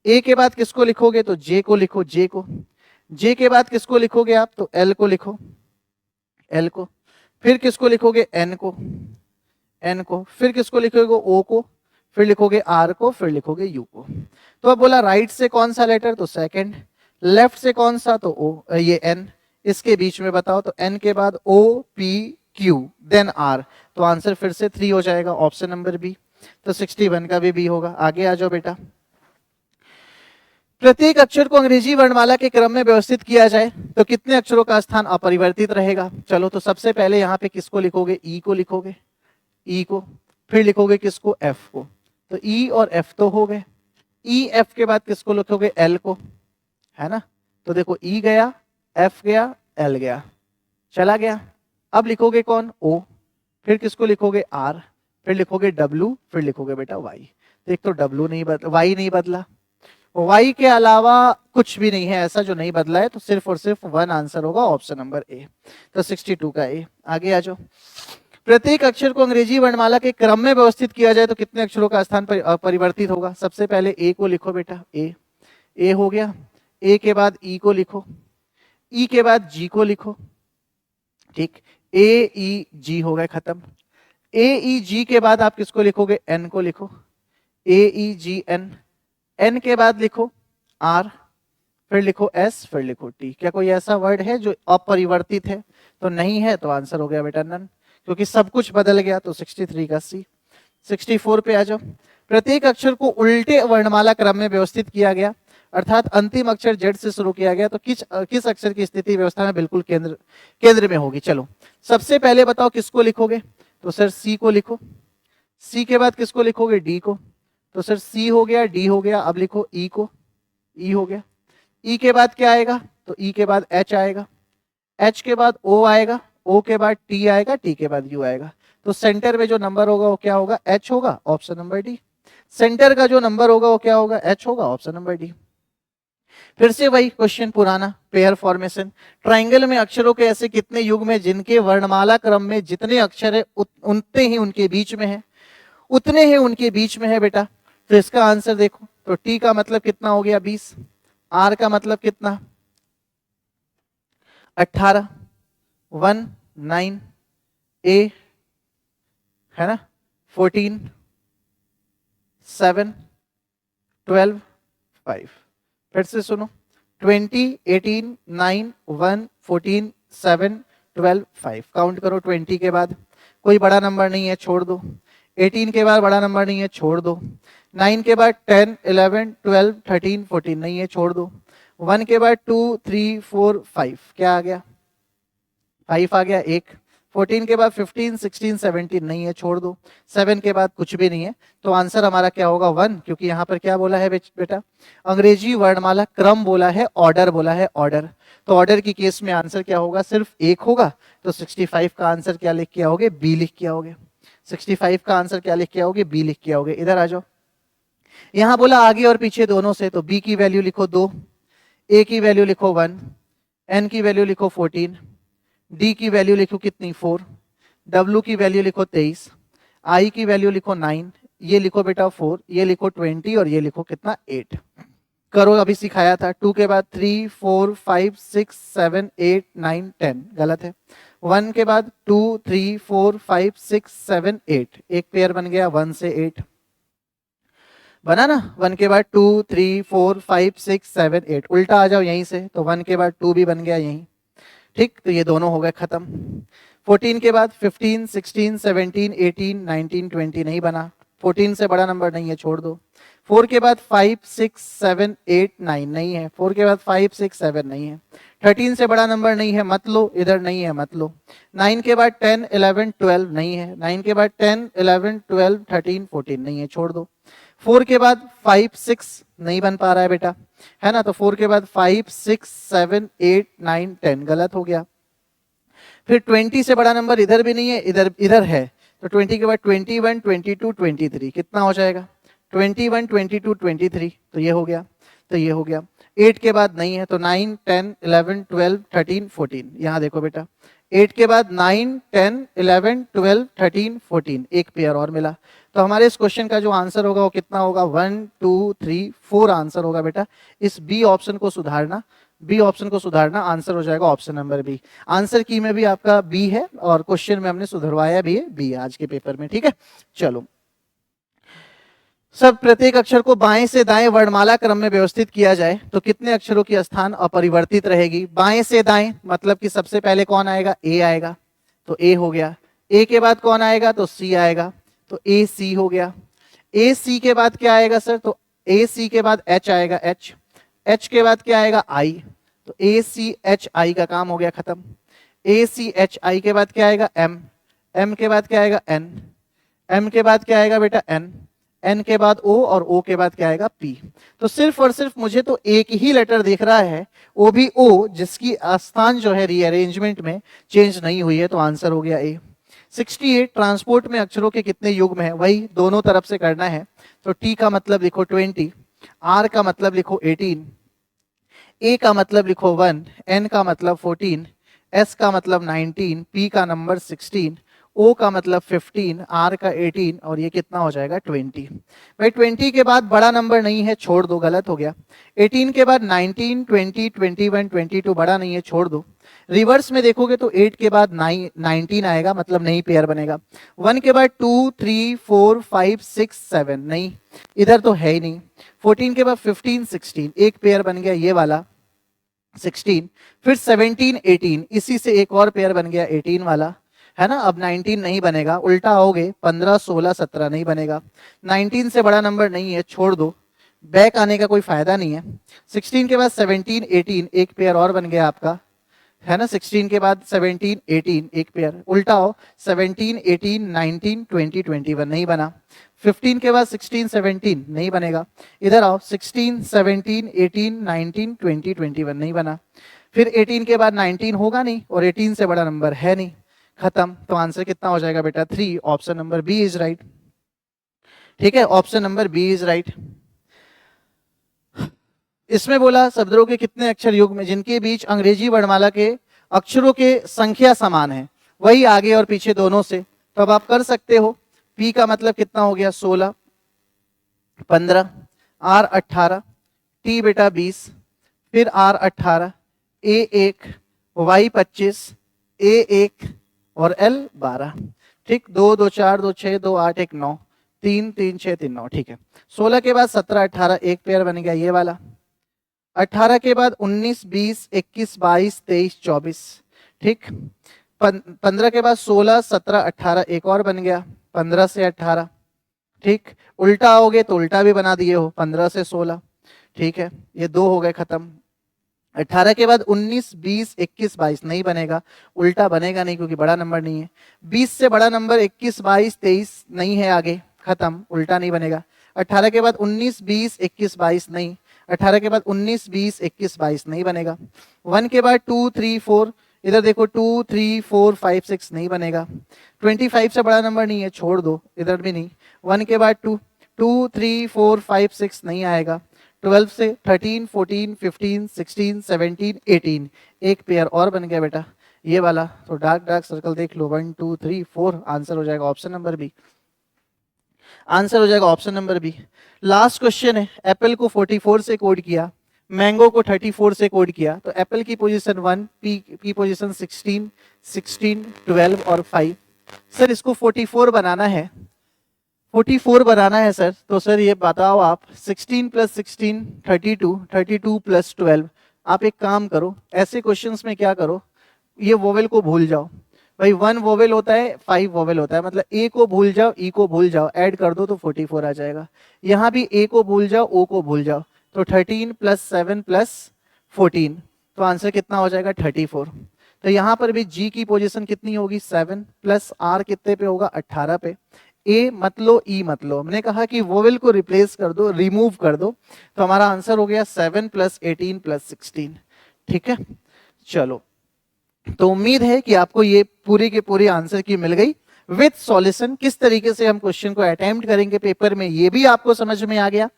ए के बाद किसको लिखोगे? तो जे को लिखो, जे को। जे के बाद किसको लिखोगे आप? तो एल को लिखो, एल को। फिर किसको लिखोगे? एन को, एन को। फिर किसको लिखोगे? ओ को। फिर लिखोगे आर को, फिर लिखोगे यू को। तो अब बोला राइट से कौन सा लेटर? तो सेकंड। लेफ्ट से कौन सा? तो ओ, ये एन। इसके बीच में बताओ, तो एन के बाद O P Q then R, तो आंसर फिर से 3 हो जाएगा, ऑप्शन नंबर बी। तो 61 का भी बी होगा। आगे आ जाओ बेटा। प्रत्येक अक्षर को अंग्रेजी वर्णमाला के क्रम में व्यवस्थित किया जाए तो कितने अक्षरों का स्थान अपरिवर्तित रहेगा? चलो, तो सबसे पहले यहाँ पे किसको लिखोगे? ई को लिखोगे, ई को। फिर लिखोगे किसको? एफ को। तो ई और एफ तो हो गए। ई एफ के बाद किसको लिखोगे? एल को, है ना। तो देखो, ई गया, एफ गया, एल गया, चला गया। अब लिखोगे कौन? ओ। फिर किसको लिखोगे? आर। फिर लिखोगे डब्ल्यू, फिर लिखोगे बेटा वाई। तो एक तो डब्ल्यू नहीं बदला, वाई नहीं बदला, वाई के अलावा कुछ भी नहीं है ऐसा जो नहीं बदला है, तो सिर्फ और सिर्फ 1 आंसर होगा, ऑप्शन नंबर ए। तो 62 का ए। आगे आ जाओ। प्रत्येक अक्षर को अंग्रेजी वर्णमाला के क्रम में व्यवस्थित किया जाए तो कितने अक्षरों का स्थान परिवर्तित होगा? सबसे पहले ए को लिखो बेटा, ए। ए हो गया। ए के बाद ई को लिखो, ई के बाद जी को लिखो, ठीक, ए ई जी हो गए, खत्म। ए ई जी के बाद आप किसको लिखोगे? एन को लिखो, ए ई जी एन। एन के बाद लिखो आर, फिर लिखो एस, फिर लिखो टी। क्या कोई ऐसा वर्ड है जो अपरिवर्तित है? तो नहीं है, तो आंसर हो गया बेटा नन, क्योंकि सब कुछ बदल गया। तो 63 का सी। 64 पे आ जाओ। प्रत्येक अक्षर को उल्टे वर्णमाला क्रम में व्यवस्थित किया गया अर्थात अंतिम अक्षर जेड से शुरू किया गया तो किस अक्षर की स्थिति व्यवस्था में बिल्कुल केंद्र में होगी? चलो, सबसे पहले बताओ किसको लिखोगे? तो सर सी को लिखो। सी के बाद किसको लिखोगे? डी को। तो सर सी हो गया, डी हो गया, अब लिखो ई को, ई हो गया। ई के बाद क्या आएगा? तो ई के बाद एच आएगा, एच के बाद ओ आएगा, ओ के बाद टी आएगा, टी के बाद यू आएगा। तो सेंटर में जो नंबर होगा वो क्या होगा? एच होगा, ऑप्शन नंबर डी। सेंटर का जो नंबर होगा वो क्या होगा? एच होगा, ऑप्शन नंबर डी। फिर से वही क्वेश्चन पुराना, पेयर फॉर्मेशन। ट्राइंगल में अक्षरों के ऐसे कितने युग्म है जिनके वर्णमाला क्रम में जितने अक्षर है उतने ही उनके बीच में है, उतने ही उनके बीच में है बेटा। तो इसका आंसर देखो, तो टी का मतलब कितना हो गया? 20। आर का मतलब कितना? 18। 1 9, ए है ना 14, 7, 12, 5। फिर से सुनो, 20, 18, 9, 1, 14, 7, 12, 5। काउंट करो। 20 के बाद कोई बड़ा नंबर नहीं है, छोड़ दो। 18 के बाद बड़ा नंबर नहीं है, छोड़ दो। 9 के बाद 10, 11, 12, 13, 14 नहीं है, छोड़ दो। 1 के बाद 2, 3, 4, 5, क्या आ गया? 5 आ गया, एक। 14 के बाद 15, 16, 17 नहीं है, छोड़ दो। 7 के बाद कुछ भी नहीं है, तो आंसर हमारा क्या होगा? 1, क्योंकि यहाँ पर क्या बोला है बेटा? अंग्रेजी वर्णमाला क्रम बोला है, ऑर्डर बोला है, ऑर्डर। तो ऑर्डर की केस में आंसर क्या होगा? सिर्फ एक होगा। तो 65 का आंसर क्या लिख के आओगे? बी लिख के आओगे। 65 का आंसर क्या लिख के आओगे? बी लिख के आओगे। इधर आ जाओ। यहां बोला आगे और पीछे दोनों से, तो बी की वैल्यू लिखो 2, ए की वैल्यू लिखो 1, एन की वैल्यू लिखो 14, डी की वैल्यू लिखो कितनी? 4, डब्ल्यू की वैल्यू लिखो 23, आई की वैल्यू लिखो 9, ये लिखो बेटा 4, ये लिखो 20 और ये लिखो कितना? 8। करो, अभी सिखाया था। 2 के बाद 3, 4, 5, 6, 7, 8, 9, 10, गलत है। 1 के बाद 2, 3, 4, 5, 6, 7, 8, एक पेयर बन गया 1 से 8 बना ना। 1 के बाद 2, 3, 4, 5, 6, 7, 8, उल्टा आ जाओ यहीं से, तो 1 के बाद 2 भी बन गया यहीं। ठीक, तो ये दोनों हो गए खत्म। 14 के बाद 15, 16, 17, 18, 19, 20 नहीं बना। 14 से बड़ा नंबर नहीं है, छोड़ दो। 4 के बाद 5, 6, 7, 8, 9 नहीं है। 4 के बाद 5, 6, 7 नहीं है। 13 से बड़ा नंबर नहीं है, मत लो, इधर नहीं है, मत लो। 9 के बाद 10, 11, 12 नहीं है। 9 के बाद 10, 11, 12, 13, 14 नहीं है, छोड़ दो। 4 के बाद 5, 6 नहीं बन पा रहा है बेटा, है ना। तो 4 के बाद 5, 6, 7, 8, 9, 10 गलत हो गया। फिर 20 से बड़ा नंबर इधर भी नहीं है, इधर इधर है। तो 20 के बाद 21, 22, 23 कितना हो जाएगा? 21, 22, 23, तो ये हो गया, तो ये हो गया। 8 के बाद नहीं है, तो 9, 10, 11, 12, 13, 14, यहाँ देखो बेटा। 8 के बाद 9, 10, 11, 12, 13, 14, एक पेयर और मिला। तो हमारे इस क्वेश्चन का जो आंसर होगा वो कितना होगा? 1, 2, 3, 4 आंसर होगा बेटा। इस बी ऑप्शन को सुधारना, बी ऑप्शन को सुधारना, आंसर हो जाएगा ऑप्शन नंबर बी। आंसर की में भी आपका बी है और क्वेश्चन में हमने सुधरवाया भी है बी आज के पेपर में। ठीक है, चलो। सब प्रत्येक अक्षर को बाएं से दाएं वर्णमाला क्रम में व्यवस्थित किया जाए तो कितने अक्षरों की स्थान अपरिवर्तित रहेगी? बाएं से दाएं मतलब कि सबसे पहले कौन आएगा? ए आएगा, तो ए हो गया। ए के बाद कौन आएगा? तो सी आएगा, तो ए सी हो गया। ए सी के बाद क्या आएगा सर? तो ए सी के बाद एच आएगा, एच। एच के बाद क्या आएगा? आई, तो ए सी एच आई का काम हो गया खत्म। ए सी एच आई के बाद क्या आएगा? एम। एम के बाद क्या आएगा? एन। एम के बाद क्या आएगा बेटा? एन। एन के बाद ओ, और ओ के बाद क्या आएगा? पी। तो सिर्फ और सिर्फ मुझे तो एक ही लेटर दिख रहा है, वो भी ओ, जिसकी स्थान जो है रीअरेंजमेंट में चेंज नहीं हुई है, तो आंसर हो गया ए। 68 ट्रांसपोर्ट में अक्षरों के कितने युग्म है? वही दोनों तरफ से करना है। तो टी का मतलब लिखो 20, आर का मतलब लिखो 18, ए का मतलब लिखो 1, एन का मतलब 14, एस का मतलब 19, पी का नंबर 16, ओ का मतलब 15, आर का 18, और ये कितना हो जाएगा? 20। भाई 20 के बाद बड़ा नंबर नहीं है, छोड़ दो, गलत हो गया। 18 के बाद 19, 20, 21, 22 बड़ा नहीं है, छोड़ दो। रिवर्स में देखोगे तो 8 के बाद 19 आएगा, मतलब नहीं पेयर बनेगा। 1 के बाद 2, 3, 4, 5, 6, 7 नहीं, इधर तो है ही नहीं। 14 के बाद 15, 16 एक पेयर बन गया, ये वाला 16। फिर 17, 18 इसी से एक और पेयर बन गया 18 वाला, है ना। अब 19 नहीं बनेगा, उल्टा आओगे 15, 16, 17 नहीं बनेगा। 19 से बड़ा नंबर नहीं है, छोड़ दो, बैक आने का कोई फायदा नहीं है। 16 के बाद 17, 18 एक पेयर और बन गया आपका, है ना। 16 के बाद 17, 18 एक पेयर, उल्टा हो 17, 18, 19, 20, 21 नहीं बना। 15 के बाद 16, 17 नहीं बनेगा, इधर आओ 16, 17, 18, 19, 20, 21 नहीं बना। फिर 18 के बाद 19 होगा नहीं, और 18 से बड़ा नंबर है नहीं, खत्म। तो आंसर कितना हो जाएगा बेटा? 3। Option number B is right. ठीक है, option number B is right. इसमें बोला शब्दों के कितने अक्षर युग्म जिनके बीच अंग्रेजी वर्णमाला के अक्षरों के संख्या समान है, वही आगे और पीछे दोनों से। तो अब आप कर सकते हो। पी का मतलब कितना हो गया? 16, 15, आर 18, टी बेटा 20, फिर आर 18, ए 1, वाई 25, ए 1 और एल 12। ठीक, 2, 2, 4, 2, 6, 2, 8, 1, 9, 3, 3, 6, 3, 9। ठीक है, 16 के बाद 17, 18 एक पेयर बन गया, ये वाला। 18 के बाद 19, 20, 21, 22, 23, 24, ठीक। 15 के बाद 16, 17, 18, एक और बन गया 15 से 18, ठीक। उल्टा आओगे तो उल्टा भी बना दिए हो 15 से 16, ठीक है। ये दो हो गए खत्म। 18 के बाद 19, 20, 21, 22 नहीं बनेगा, उल्टा बनेगा नहीं क्योंकि बड़ा नंबर नहीं है। 20 से बड़ा नंबर 21, 22, 23 नहीं है, आगे खत्म, उल्टा नहीं बनेगा। 18 के बाद 19, 20, 21, 22 नहीं। 18 के बाद 19, 20, 21, 22 नहीं बनेगा। 1 के बाद 2, 3, 4, इधर देखो 2, 3, 4, 5, 6 नहीं बनेगा। 25 से बड़ा नंबर नहीं है, छोड़ दो, इधर भी नहीं। 1 के बाद 2, 2, 3, 4, 5, 6 नहीं आएगा। 12 से 13, 14, 15, 16, 17, 18, एक पेयर और बन गया बेटा, ये वाला। तो डार्क डार्क सर्कल देख लो, 1, 2, 3, 4, आंसर हो जाएगा ऑप्शन नंबर बी। आंसर हो जाएगा option number B. Last question है, एप्पल को 44 से कोड किया, मैंगो को 34 से कोड किया, तो एप्पल की पोजीशन 1, पी पोजीशन 16, 16, 12 और 5। सर इसको 44 बनाना है, 44 बनाना है सर, तो सर ये बताओ आप 16 प्लस 16 32, 32 प्लस 12। आप एक काम करो, ऐसे क्वेश्चंस में क्या करो, ये वोवेल को भूल जाओ भाई, 1 वोवेल होता है 5 वोवेल होता है, मतलब ए को भूल जाओ, ई को भूल जाओ, ऐड कर दो तो 44 आ जाएगा। यहाँ भी ए को भूल जाओ, ओ को भूल जाओ, तो 13 प्लस 7 प्लस 14, तो आंसर कितना हो जाएगा 34। तो यहाँ पर भी जी की पोजीशन कितनी होगी 7 प्लस आर कितने पे होगा 18 पे। ए मत लो, ई मत लो, हमने कहा कि वोवेल को रिप्लेस कर दो, रिमूव कर दो, तो हमारा आंसर हो गया 7 प्लस 18 प्लस 16, ठीक है। चलो, तो उम्मीद है कि आपको ये पूरी के पूरी आंसर की मिल गई विथ सॉल्यूशन। किस तरीके से हम क्वेश्चन को अटेम्प्ट करेंगे पेपर में, ये भी आपको समझ में आ गया।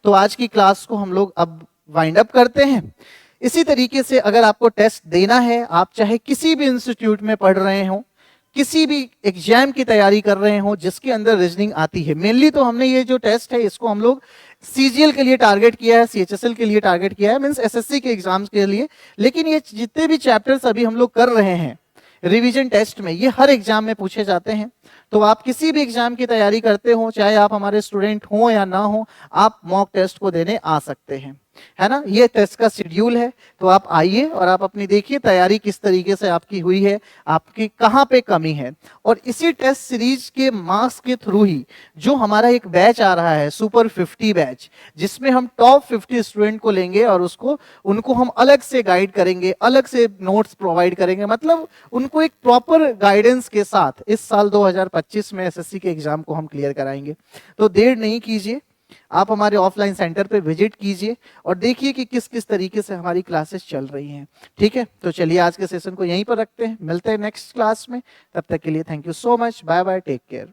तो आज की क्लास को हम लोग अब वाइंड अप करते हैं। इसी तरीके से अगर आपको टेस्ट देना है, आप चाहे किसी भी इंस्टीट्यूट में पढ़ रहे हो, किसी भी एग्जाम की तैयारी कर रहे हो जिसके अंदर रीजनिंग आती है, मेनली तो हमने ये जो टेस्ट है इसको हम लोग सीजीएल के लिए टारगेट किया है, सीएचएसएल के लिए टारगेट किया है, मींस एसएससी के एग्जाम्स के लिए। लेकिन ये जितने भी चैप्टर्स अभी हम लोग कर रहे हैं रिवीजन टेस्ट में, ये हर एग्जाम में पूछे जाते हैं। तो आप किसी भी एग्जाम की तैयारी करते हो, चाहे आप हमारे स्टूडेंट हो या ना हो, आप मॉक टेस्ट को देने आ सकते हैं, है ना। ये टेस्ट का शेड्यूल है, तो आप आइए और आप अपनी देखिए तैयारी किस तरीके से आपकी हुई है, आपकी कहाँ पे कमी है। और इसी टेस्ट सीरीज के मार्क्स के थ्रू ही जो हमारा एक बैच आ रहा है सुपर 50 बैच, जिसमें हम टॉप 50 स्टूडेंट को लेंगे और उनको हम अलग से गाइड करेंगे, अलग से नोट्स प्रोवाइड करेंगे, मतलब उनको एक प्रॉपर गाइडेंस के साथ इस साल 2025 में एसएससी के एग्जाम को हम क्लियर कराएंगे। तो देर नहीं कीजिए, आप हमारे ऑफलाइन सेंटर पे विजिट कीजिए और देखिए कि किस किस तरीके से हमारी क्लासेस चल रही हैं, ठीक है। तो चलिए आज के सेशन को यहीं पर रखते हैं, मिलते हैं नेक्स्ट क्लास में, तब तक के लिए thank you so much, bye bye, take care.